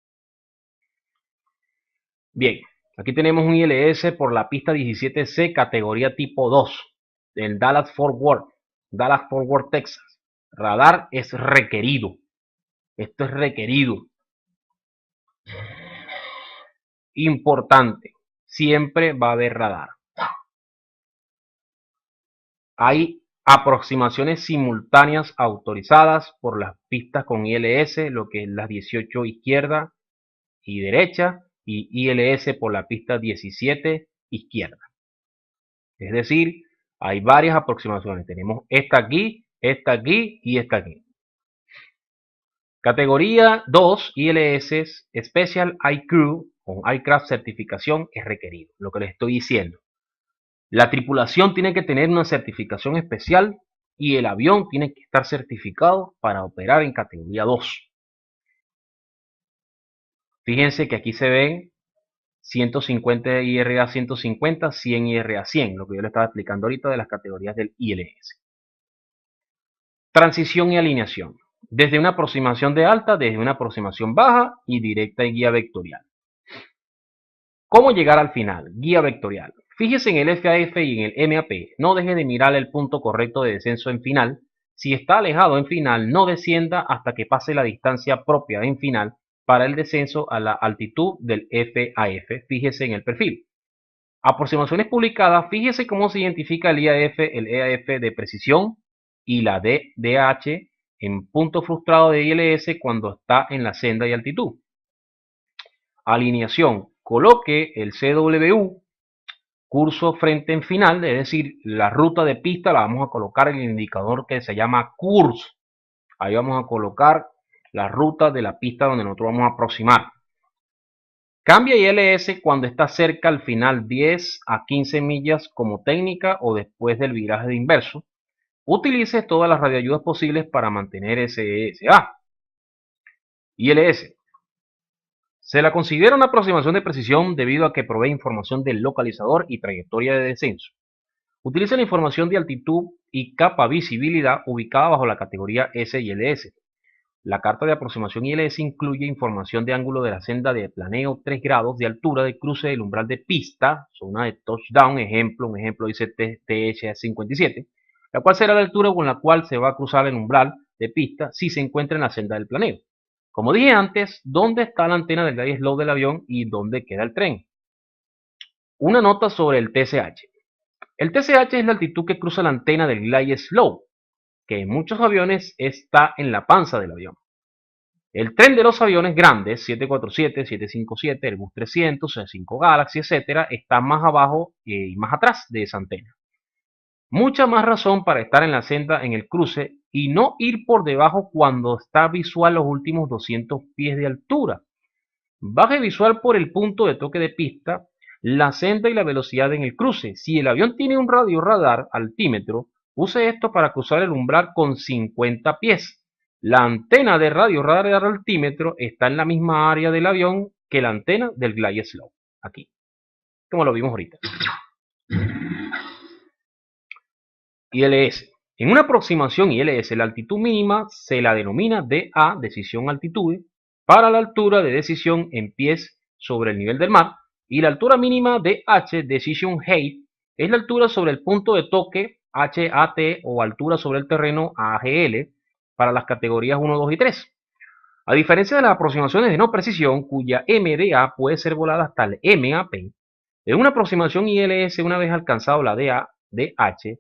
Bien, aquí tenemos un ILS por la pista 17C, categoría tipo 2, en Dallas-Fort Worth, Texas. Radar es requerido. Esto es requerido. Importante. Siempre va a haber radar. Hay aproximaciones simultáneas autorizadas por las pistas con ILS, lo que es las 18 izquierda y derecha, y ILS por la pista 17 izquierda. Es decir, hay varias aproximaciones. Tenemos esta aquí y esta aquí. Categoría 2, ILS, Special iCrew con Aircraft Certificación es requerido. Lo que les estoy diciendo. La tripulación tiene que tener una certificación especial y el avión tiene que estar certificado para operar en categoría 2. Fíjense que aquí se ven 150 IRA 150, 100 IRA 100, lo que yo le estaba explicando ahorita de las categorías del ILS. Transición y alineación. Desde una aproximación de alta, desde una aproximación baja y directa y guía vectorial. ¿Cómo llegar al final? Guía vectorial. Fíjese en el FAF y en el MAP. No deje de mirar el punto correcto de descenso en final. Si está alejado en final, no descienda hasta que pase la distancia propia en final para el descenso a la altitud del FAF. Fíjese en el perfil. Aproximaciones publicadas. Fíjese cómo se identifica el IAF, el EAF de precisión y la DH en punto frustrado de ILS cuando está en la senda y altitud. Alineación. Coloque el CWU, curso frente en final, es decir, la ruta de pista la vamos a colocar en el indicador que se llama curso. Ahí vamos a colocar la ruta de la pista donde nosotros vamos a aproximar. Cambia ILS cuando está cerca al final 10 a 15 millas como técnica o después del viraje de inverso. Utilice todas las radioayudas posibles para mantener SESA. ILS. Se la considera una aproximación de precisión debido a que provee información del localizador y trayectoria de descenso. Utiliza la información de altitud y capa visibilidad ubicada bajo la categoría S y LS. La carta de aproximación ILS incluye información de ángulo de la senda de planeo 3 grados de altura de cruce del umbral de pista, zona de touchdown, un ejemplo dice TH57, la cual será la altura con la cual se va a cruzar el umbral de pista si se encuentra en la senda del planeo. Como dije antes, ¿dónde está la antena del glide slow del avión y dónde queda el tren? Una nota sobre el TCH. El TCH es la altitud que cruza la antena del glide slow, que en muchos aviones está en la panza del avión. El tren de los aviones grandes, 747, 757, Airbus 300, C5 Galaxy, etc., está más abajo y más atrás de esa antena. Mucha más razón para estar en la senda en el cruce y no ir por debajo cuando está visual los últimos 200 pies de altura. Baje visual por el punto de toque de pista, la senda y la velocidad en el cruce. Si el avión tiene un radio radar altímetro, use esto para cruzar el umbral con 50 pies. La antena de radio radar altímetro está en la misma área del avión que la antena del Glide Slope. Aquí, como lo vimos ahorita. ILS. En una aproximación ILS, la altitud mínima se la denomina DA, decisión altitude, para la altura de decisión en pies sobre el nivel del mar, y la altura mínima DH, decision height, es la altura sobre el punto de toque HAT o altura sobre el terreno AGL para las categorías 1, 2 y 3. A diferencia de las aproximaciones de no precisión, cuya MDA puede ser volada hasta el MAP, en una aproximación ILS, una vez alcanzado la DH,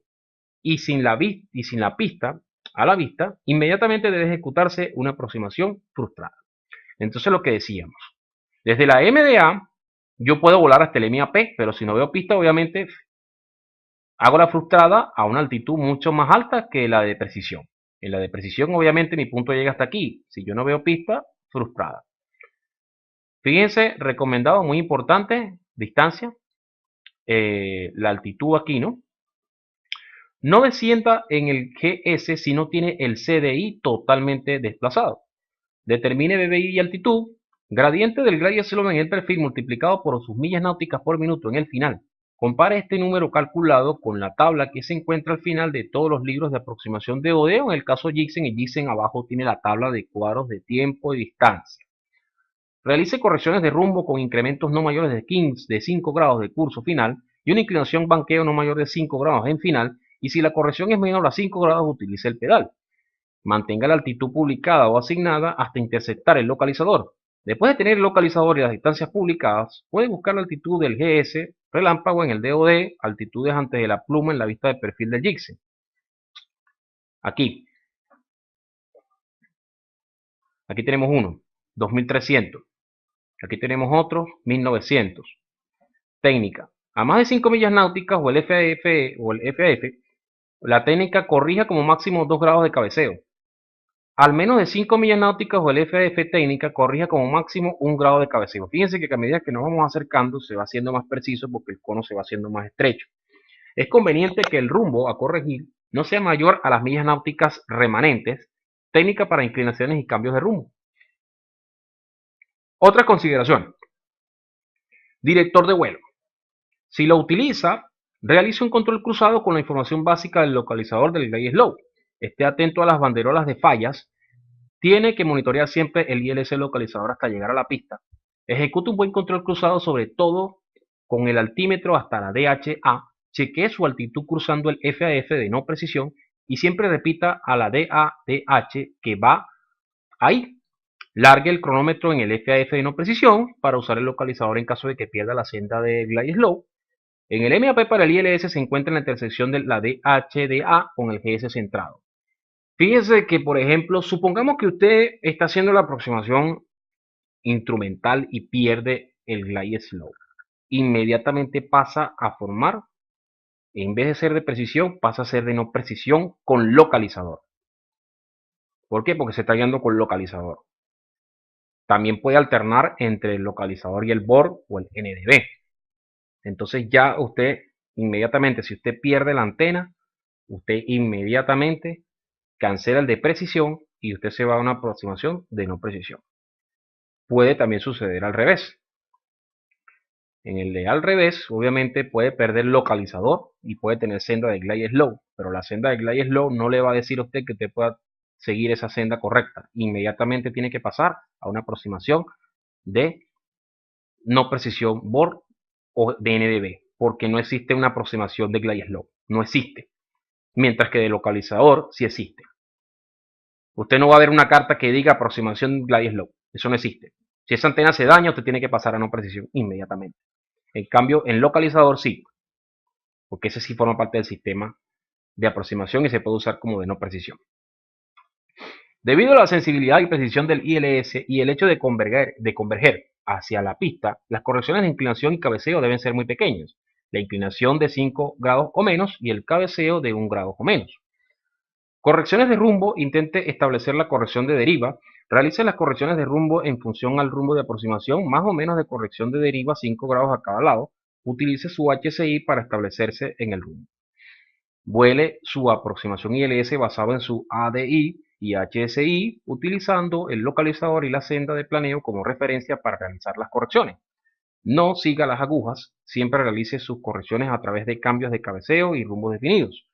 y sin la pista a la vista, inmediatamente debe ejecutarse una aproximación frustrada. Entonces lo que decíamos, desde la MDA yo puedo volar hasta el MAP, pero si no veo pista, obviamente hago la frustrada a una altitud mucho más alta que la de precisión. En la de precisión, obviamente, mi punto llega hasta aquí. Si yo no veo pista, frustrada. Fíjense, recomendado, muy importante, distancia, la altitud aquí, ¿no? No descienda en el GS si no tiene el CDI totalmente desplazado. Determine BBI y altitud, gradiente del Glide Slope en el perfil multiplicado por sus millas náuticas por minuto en el final. Compare este número calculado con la tabla que se encuentra al final de todos los libros de aproximación de ODEO. En el caso Jixen, y Jixen abajo tiene la tabla de cuadros de tiempo y distancia. Realice correcciones de rumbo con incrementos no mayores de 5 grados de curso final y una inclinación banqueo no mayor de 5 grados en final, y si la corrección es menor a 5 grados utilice el pedal. Mantenga la altitud publicada o asignada hasta interceptar el localizador. Después de tener el localizador y las distancias publicadas, puede buscar la altitud del GS relámpago en el DOD, altitudes antes de la pluma en la vista de perfil del Jixen. Aquí tenemos uno, 2300. Aquí tenemos otro, 1900. Técnica. A más de 5 millas náuticas o el FAF, la técnica corrija como máximo 2 grados de cabeceo. Al menos de 5 millas náuticas o el FAF técnica corrija como máximo 1 grado de cabeceo. Fíjense que a medida que nos vamos acercando se va haciendo más preciso porque el cono se va haciendo más estrecho. Es conveniente que el rumbo a corregir no sea mayor a las millas náuticas remanentes, técnica para inclinaciones y cambios de rumbo. Otra consideración. Director de vuelo. Si lo utiliza, realice un control cruzado con la información básica del localizador del Glide Slope. Esté atento a las banderolas de fallas. Tiene que monitorear siempre el ILS localizador hasta llegar a la pista. Ejecute un buen control cruzado, sobre todo con el altímetro hasta la DHA. Chequee su altitud cruzando el FAF de no precisión y siempre repita a la DADH que va ahí. Largue el cronómetro en el FAF de no precisión para usar el localizador en caso de que pierda la senda de Glide Slope. En el MAP para el ILS se encuentra en la intersección de la DHDA con el GS centrado. Fíjese que, por ejemplo, supongamos que usted está haciendo la aproximación instrumental y pierde el Glide Slope. Inmediatamente pasa a formar, en vez de ser de precisión, pasa a ser de no precisión con localizador. ¿Por qué? Porque se está guiando con localizador. También puede alternar entre el localizador y el BORD o el NDB. Entonces ya usted inmediatamente, si usted pierde la antena, usted inmediatamente cancela el de precisión y usted se va a una aproximación de no precisión. Puede también suceder al revés. En el de al revés, obviamente puede perder localizador y puede tener senda de Glide Slope, pero la senda de Glide Slope no le va a decir a usted que usted pueda seguir esa senda correcta. Inmediatamente tiene que pasar a una aproximación de no precisión BORD o de NDB, porque no existe una aproximación de Glide Slope, no existe. Mientras que de localizador sí existe. Usted no va a ver una carta que diga aproximación Glide Slope, eso no existe. Si esa antena se daña, usted tiene que pasar a no precisión inmediatamente. En cambio, en localizador sí, porque ese sí forma parte del sistema de aproximación y se puede usar como de no precisión. Debido a la sensibilidad y precisión del ILS y el hecho de converger hacia la pista, las correcciones de inclinación y cabeceo deben ser muy pequeñas. La inclinación de 5 grados o menos y el cabeceo de 1 grado o menos. Correcciones de rumbo, intente establecer la corrección de deriva. Realice las correcciones de rumbo en función al rumbo de aproximación, más o menos de corrección de deriva 5 grados a cada lado. Utilice su HCI para establecerse en el rumbo. Vuele su aproximación ILS basado en su ADI y HSI, utilizando el localizador y la senda de planeo como referencia para realizar las correcciones. No siga las agujas, siempre realice sus correcciones a través de cambios de cabeceo y rumbos definidos.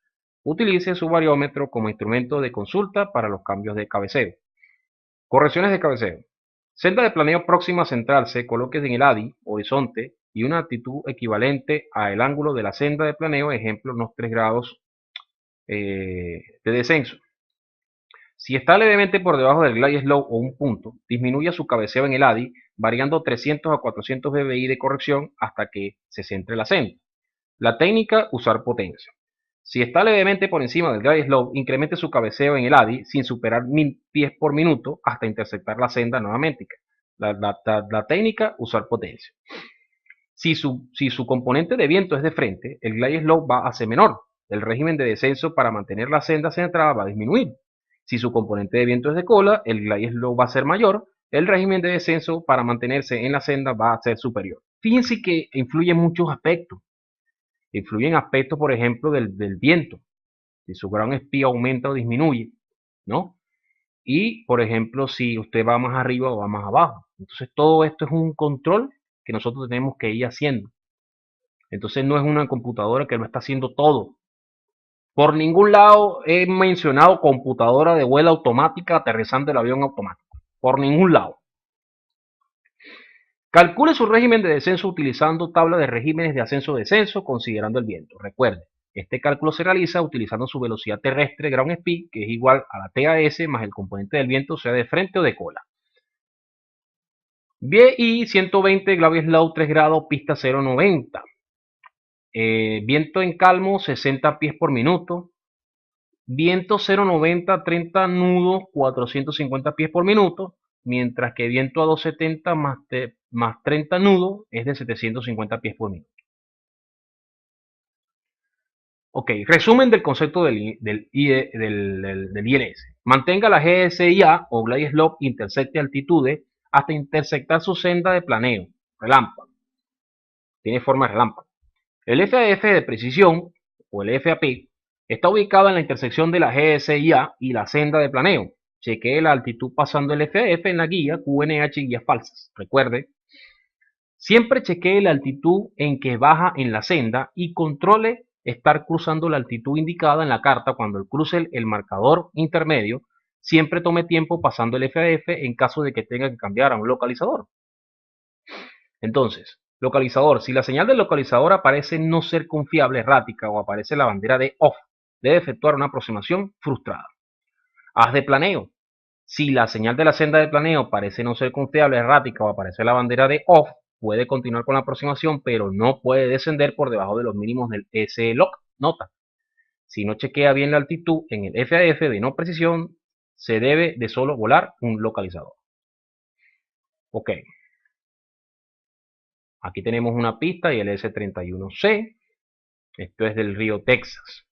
Utilice su variómetro como instrumento de consulta para los cambios de cabeceo. Correcciones de cabeceo. Senda de planeo próxima a centrarse, coloque en el ADI, horizonte, y una altitud equivalente al ángulo de la senda de planeo, ejemplo, unos 3 grados de descenso. Si está levemente por debajo del glide slope o un punto, disminuya su cabeceo en el ADI, variando 300 a 400 dBi de corrección hasta que se centre la senda. La técnica, usar potencia. Si está levemente por encima del glide slope, incremente su cabeceo en el ADI sin superar 1000 pies por minuto hasta interceptar la senda nuevamente. La técnica, usar potencia. Si su componente de viento es de frente, el glide slope va a ser menor. El régimen de descenso para mantener la senda centrada va a disminuir. Si su componente de viento es de cola, el glide slope va a ser mayor. El régimen de descenso para mantenerse en la senda va a ser superior. Fíjense que influyen muchos aspectos. Influyen aspectos, por ejemplo, del viento. Si su ground speed aumenta o disminuye, ¿no? Y, por ejemplo, si usted va más arriba o va más abajo. Entonces, todo esto es un control que nosotros tenemos que ir haciendo. Entonces, no es una computadora que lo está haciendo todo. Por ningún lado he mencionado computadora de vuelo automática aterrizando el avión automático. Por ningún lado. Calcule su régimen de descenso utilizando tabla de regímenes de ascenso-descenso considerando el viento. Recuerde, este cálculo se realiza utilizando su velocidad terrestre ground speed, que es igual a la TAS más el componente del viento, sea de frente o de cola. VI 120, glide slope 3 grados, pista 090. Viento en calmo 60 pies por minuto. Viento 090, 30 nudos, 450 pies por minuto. Mientras que viento a 270 más 30 nudos es de 750 pies por minuto. Ok, resumen del concepto del ILS. Mantenga la GSIA o Glide Slope intersecte altitudes hasta intersectar su senda de planeo, relámpago. Tiene forma de relámpago. El FAF de precisión, o el FAP, está ubicado en la intersección de la GSIA y la senda de planeo. Chequee la altitud pasando el FAF en la guía QNH y guías falsas. Recuerde, siempre chequee la altitud en que baja en la senda y controle estar cruzando la altitud indicada en la carta cuando cruce el marcador intermedio. Siempre tome tiempo pasando el FAF en caso de que tenga que cambiar a un localizador. Entonces, localizador. Si la señal del localizador aparece no ser confiable, errática o aparece la bandera de off, debe efectuar una aproximación frustrada. Haz de planeo. Si la señal de la senda de planeo parece no ser confiable, errática o aparece la bandera de off, puede continuar con la aproximación, pero no puede descender por debajo de los mínimos del SLOC. Nota. Si no chequea bien la altitud en el FAF de no precisión, se debe de solo volar un localizador. Ok. Aquí tenemos una pista y el S31C. Esto es del río Texas.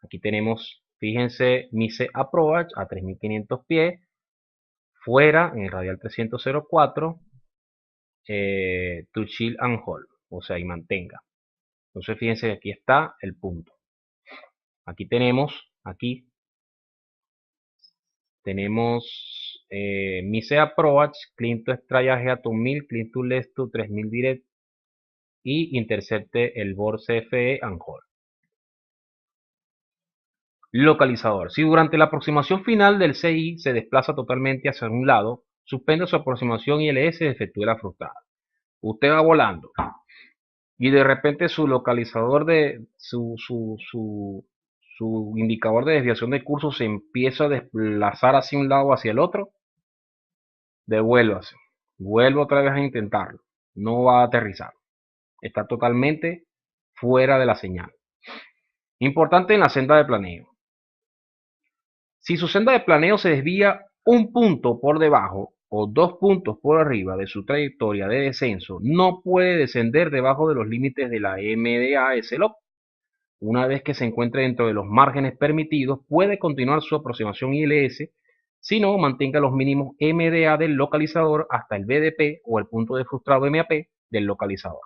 Aquí tenemos, fíjense, Mise Approach a 3500 pies. Fuera, en el radial 300-04, to chill and hold. O sea, y mantenga. Entonces, fíjense, aquí está el punto. Aquí tenemos, Mise Approach, clean to extrayaje a 2000, clean to left to 3000 direct y intercepte el board CFE and hold. Localizador. Si durante la aproximación final del CI se desplaza totalmente hacia un lado, suspende su aproximación ILS y efectúe la frustrada. Usted va volando y de repente su localizador de su indicador de desviación de curso se empieza a desplazar hacia un lado o hacia el otro. Devuélvase. Vuelvo otra vez a intentarlo. No va a aterrizar. Está totalmente fuera de la señal. Importante en la senda de planeo. Si su senda de planeo se desvía un punto por debajo o 2 puntos por arriba de su trayectoria de descenso, no puede descender debajo de los límites de la MDA SLOP. una vez que se encuentre dentro de los márgenes permitidos, puede continuar su aproximación ILS, si no, mantenga los mínimos MDA del localizador hasta el BDP o el punto de frustrado MAP del localizador.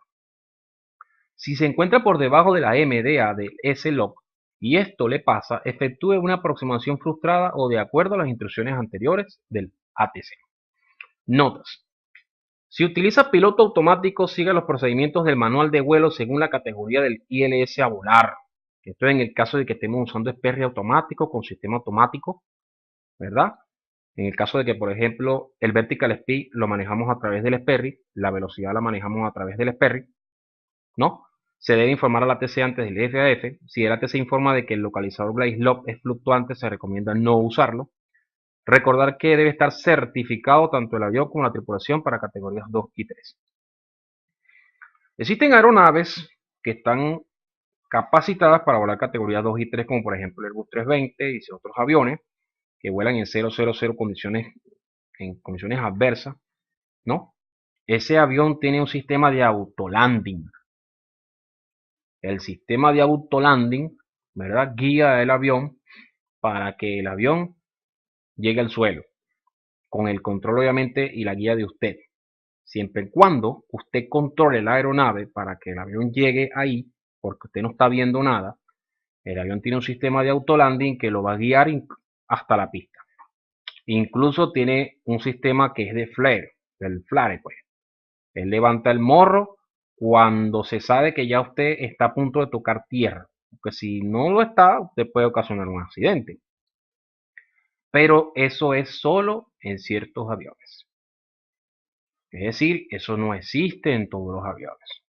Si se encuentra por debajo de la MDA del S-Lock y esto le pasa, efectúe una aproximación frustrada o de acuerdo a las instrucciones anteriores del ATC. Notas. Si utiliza piloto automático, siga los procedimientos del manual de vuelo según la categoría del ILS a volar. Esto es en el caso de que estemos usando Sperry automático con sistema automático, ¿verdad? En el caso de que, por ejemplo, el vertical speed lo manejamos a través del Sperry, la velocidad la manejamos a través del Sperry, ¿no? Se debe informar al ATC antes del FAF. Si el ATC informa de que el localizador Glide Lock es fluctuante, se recomienda no usarlo. Recordar que debe estar certificado tanto el avión como la tripulación para categorías 2 y 3. Existen aeronaves que están capacitadas para volar categorías 2 y 3, como por ejemplo el Airbus 320 y otros aviones que vuelan en 000 condiciones, en condiciones adversas, ¿no? Ese avión tiene un sistema de autolanding. El sistema de autolanding, ¿verdad? Guía el avión para que el avión llegue al suelo, con el control obviamente y la guía de usted. Siempre y cuando usted controle la aeronave para que el avión llegue ahí, porque usted no está viendo nada, el avión tiene un sistema de autolanding que lo va a guiar hasta la pista. Incluso tiene un sistema que es de flare, del flare, pues. Él levanta el morro cuando se sabe que ya usted está a punto de tocar tierra. Porque si no lo está, usted puede ocasionar un accidente. Pero eso es solo en ciertos aviones. Es decir, eso no existe en todos los aviones.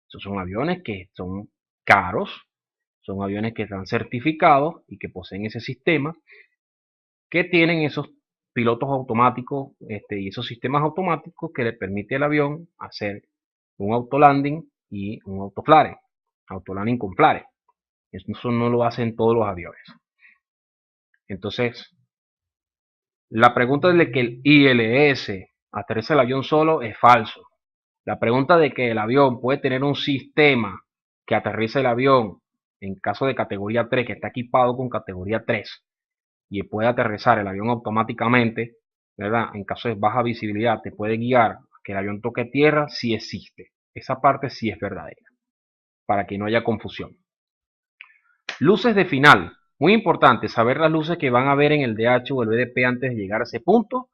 Esos son aviones que son caros, son aviones que están certificados y que poseen ese sistema, que tienen esos pilotos automáticos y esos sistemas automáticos que le permite al avión hacer un autolanding y un autoflare, autolanding con flare. Eso no lo hacen todos los aviones. Entonces, la pregunta de que el ILS aterriza el avión solo es falso. La pregunta de que el avión puede tener un sistema que aterriza el avión en caso de categoría 3, que está equipado con categoría 3, y puede aterrizar el avión automáticamente, ¿verdad? En caso de baja visibilidad, te puede guiar a que el avión toque tierra, sí existe. Esa parte sí es verdadera, para que no haya confusión. Luces de final. Muy importante saber las luces que van a ver en el DH o el BDP antes de llegar a ese punto.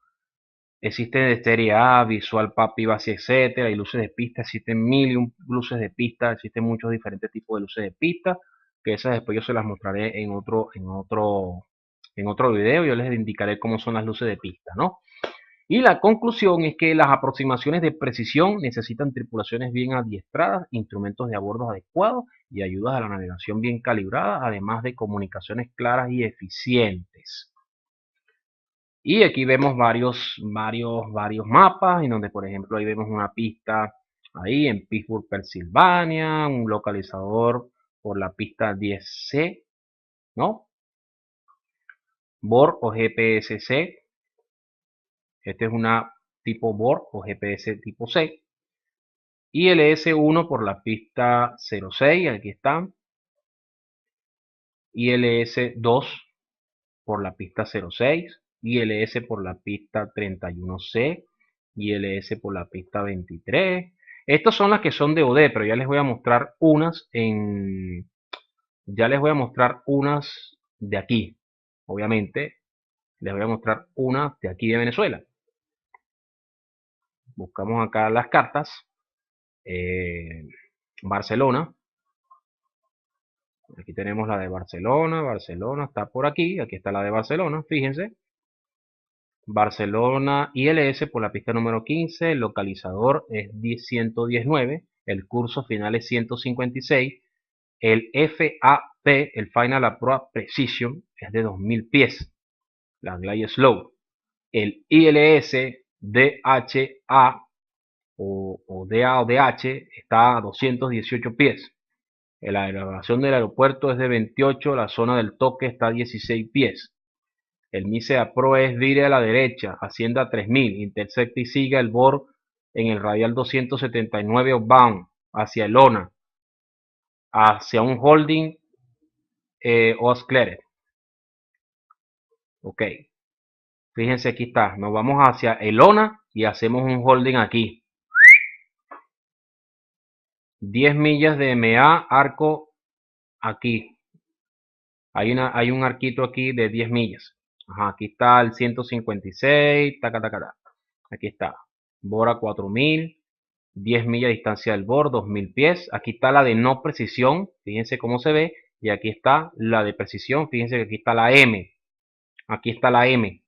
Existen de serie A, visual, PAPI, base, etcétera. Hay luces de pista, existen mil y un luces de pista, existen muchos diferentes tipos de luces de pista, que esas después yo se las mostraré en otro video. Yo les indicaré cómo son las luces de pista, ¿no? Y la conclusión es que las aproximaciones de precisión necesitan tripulaciones bien adiestradas, instrumentos de a bordo adecuados y ayudas a la navegación bien calibradas, además de comunicaciones claras y eficientes. Y aquí vemos varios mapas, en donde por ejemplo ahí vemos una pista ahí en Pittsburgh, Pensilvania, un localizador por la pista 10C, ¿no? BOR o GPS-C. Este es una tipo BOR o GPS tipo C. ILS-1 por la pista 06, aquí están. ILS-2 por la pista 06. ILS por la pista 31C. ILS por la pista 23. Estas son las que son de OD, pero ya les voy a mostrar unas de aquí. Obviamente, les voy a mostrar unas de aquí de Venezuela. Buscamos acá las cartas. Barcelona. Aquí tenemos la de Barcelona. Barcelona está por aquí. Aquí está la de Barcelona. Fíjense. Barcelona ILS por la pista número 15. El localizador es 119. El curso final es 156. El FAP, el Final Approach Precision, es de 2000 pies. La Glide Slow. El ILS DHA o DA o DH está a 218 pies. La elevación del aeropuerto es de 28, la zona del toque está a 16 pies. El MISEA Pro es vire a la derecha, ascienda a 3000, intersecta y siga el BOR en el radial 279 outbound hacia el ONA hacia un holding Osclared. Ok, fíjense, aquí está, nos vamos hacia el ONA y hacemos un holding aquí. 10 millas de MA, arco aquí. Hay un arquito aquí de 10 millas. Ajá, aquí está el 156, taca, taca, taca. Aquí está. Bora 4000, 10 millas de distancia del bor, 2000 pies. Aquí está la de no precisión, fíjense cómo se ve. Y aquí está la de precisión, fíjense que aquí está la M. Aquí está la M.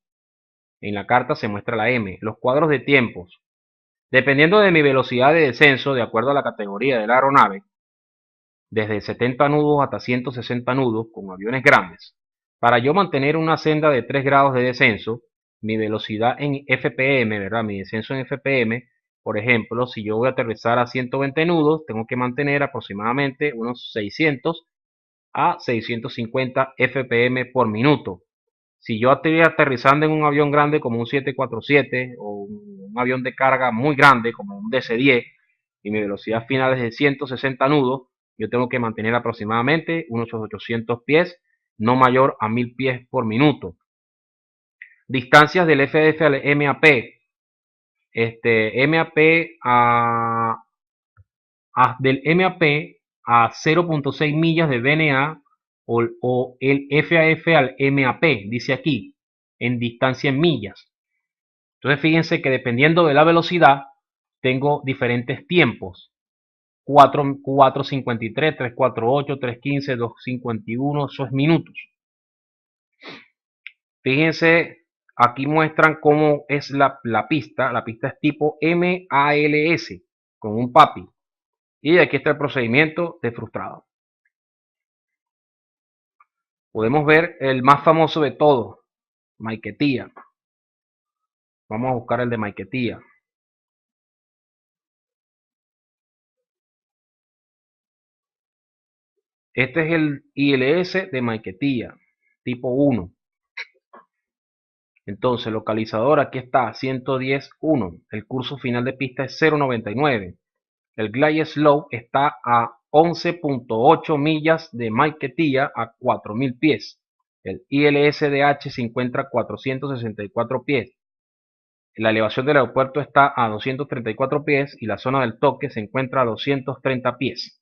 En la carta se muestra la M. Los cuadros de tiempos. Dependiendo de mi velocidad de descenso, de acuerdo a la categoría de la aeronave, desde 70 nudos hasta 160 nudos con aviones grandes. Para yo mantener una senda de 3 grados de descenso, mi velocidad en FPM, ¿verdad? Mi descenso en FPM, por ejemplo, si yo voy a aterrizar a 120 nudos, tengo que mantener aproximadamente unos 600 a 650 FPM por minuto. Si yo estoy aterrizando en un avión grande como un 747 o un avión de carga muy grande como un DC-10 y mi velocidad final es de 160 nudos, yo tengo que mantener aproximadamente unos 800 pies, no mayor a 1000 pies por minuto. Distancias del FDF al MAP. MAP del MAP a 0.6 millas de BNA o el FAF al MAP, dice aquí, en distancia en millas. Entonces fíjense que dependiendo de la velocidad, tengo diferentes tiempos. 4.53, 3.48, 3.15, 2.51, eso es minutos. Fíjense, aquí muestran cómo es la pista. La pista es tipo MALS, con un PAPI. Y aquí está el procedimiento de frustrado. Podemos ver el más famoso de todos, Maiquetía. Vamos a buscar el de Maiquetía. Este es el ILS de Maiquetía, tipo 1. Entonces, localizador, aquí está, 110.1. El curso final de pista es 0.99. El glide slope está a 11.8 millas de Maiquetía a 4.000 pies. El ILSDH se encuentra a 464 pies. La elevación del aeropuerto está a 234 pies y la zona del toque se encuentra a 230 pies.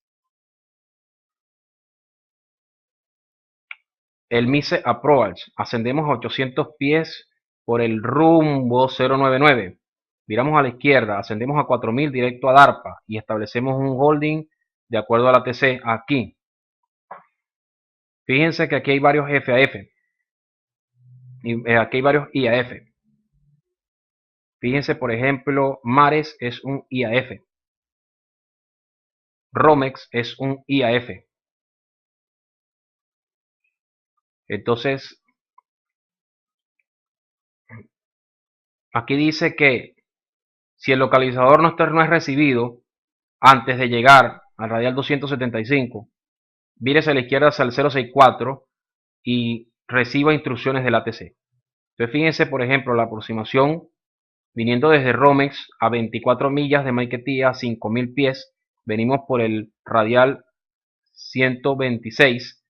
El Mise Approach, ascendemos a 800 pies por el rumbo 099. Viramos a la izquierda, ascendemos a 4000 directo a DARPA y establecemos un holding de acuerdo a la TC aquí. Fíjense que aquí hay varios FAF y aquí hay varios IAF. Fíjense, por ejemplo, Mares es un IAF. Romex es un IAF. Entonces, aquí dice que si el localizador no es recibido antes de llegar al radial 275, vírese a la izquierda hacia el 064 y reciba instrucciones del ATC. Entonces fíjense, por ejemplo, la aproximación viniendo desde Romex a 24 millas de Maiquetía a 5000 pies, venimos por el radial 126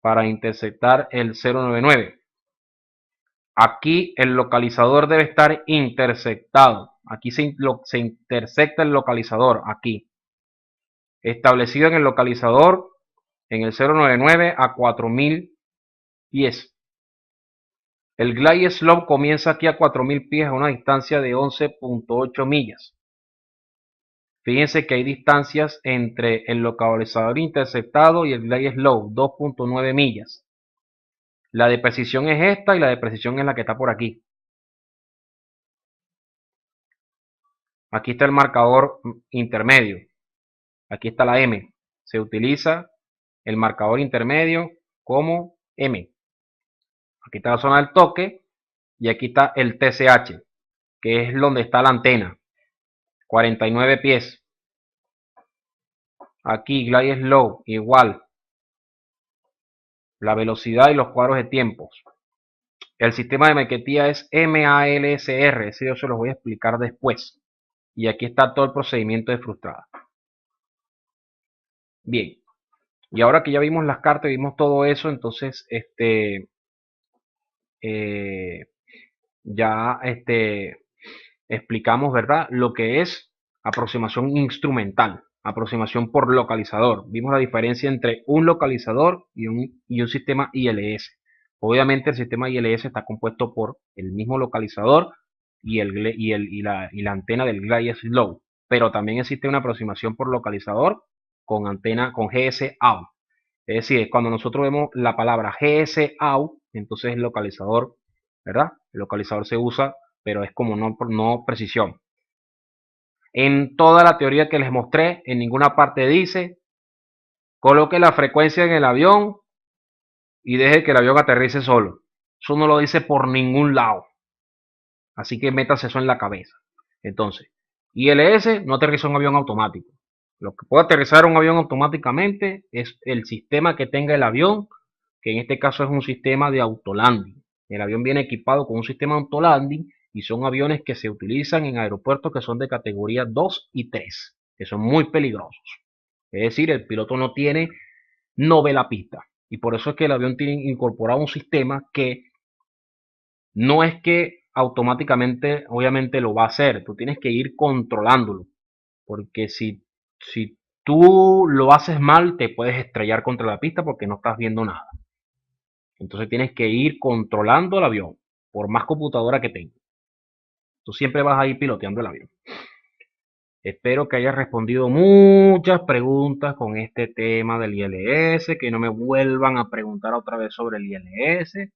para interceptar el 099. Aquí el localizador debe estar interceptado. Aquí se intersecta el localizador, aquí. Establecido en el localizador en el 099 a 4000 pies. El glide slope comienza aquí a 4000 pies a una distancia de 11.8 millas. Fíjense que hay distancias entre el localizador interceptado y el glide slope, 2.9 millas. La de precisión es esta y la de precisión es la que está por aquí. Aquí está el marcador intermedio. Aquí está la M. Se utiliza el marcador intermedio como M. Aquí está la zona del toque y aquí está el TCH, que es donde está la antena. 49 pies. Aquí glide slow igual. La velocidad y los cuadros de tiempos. El sistema de Maiquetía es MALSR. Ese yo se los voy a explicar después. Y aquí está todo el procedimiento de frustrada. Bien. Y ahora que ya vimos las cartas, vimos todo eso, entonces eh, ya explicamos, ¿verdad? Lo que es aproximación instrumental, aproximación por localizador. Vimos la diferencia entre un localizador y un sistema ILS. Obviamente el sistema ILS está compuesto por el mismo localizador y la antena del Glide Slow, pero también existe una aproximación por localizador con antena con GS-AU. Es decir, cuando nosotros vemos la palabra GS-AU, entonces el localizador, ¿verdad? El localizador se usa, pero es como no precisión. En toda la teoría que les mostré, en ninguna parte dice, coloque la frecuencia en el avión y deje que el avión aterrice solo. Eso no lo dice por ningún lado. Así que métase eso en la cabeza. Entonces, ILS no aterriza un avión automático. Lo que puede aterrizar un avión automáticamente es el sistema que tenga el avión, que en este caso es un sistema de autolanding. El avión viene equipado con un sistema de autolanding y son aviones que se utilizan en aeropuertos que son de categoría 2 y 3, que son muy peligrosos. Es decir, el piloto no ve la pista. Y por eso es que el avión tiene incorporado un sistema que no es que automáticamente, obviamente lo va a hacer, tú tienes que ir controlándolo, porque si tú lo haces mal, te puedes estrellar contra la pista porque no estás viendo nada. Entonces tienes que ir controlando el avión, por más computadora que tengas. Tú siempre vas a ir piloteando el avión. Espero que hayas respondido muchas preguntas con este tema del ILS, que no me vuelvan a preguntar otra vez sobre el ILS.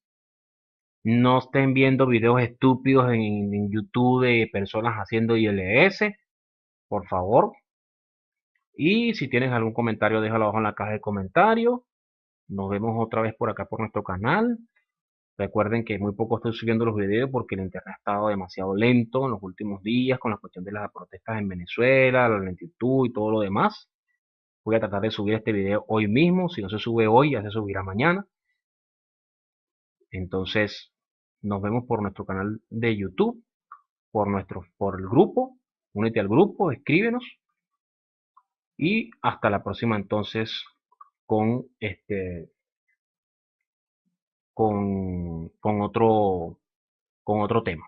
No estén viendo videos estúpidos en YouTube de personas haciendo ILS, por favor. Y si tienes algún comentario, déjalo abajo en la caja de comentarios. Nos vemos otra vez por acá por nuestro canal. Recuerden que muy poco estoy subiendo los videos porque el internet ha estado demasiado lento en los últimos días con la cuestión de las protestas en Venezuela, la lentitud y todo lo demás. Voy a tratar de subir este video hoy mismo. Si no se sube hoy, ya se subirá mañana. Entonces, nos vemos por nuestro canal de YouTube, por el grupo. Únete al grupo, escríbenos y hasta la próxima entonces con con otro tema.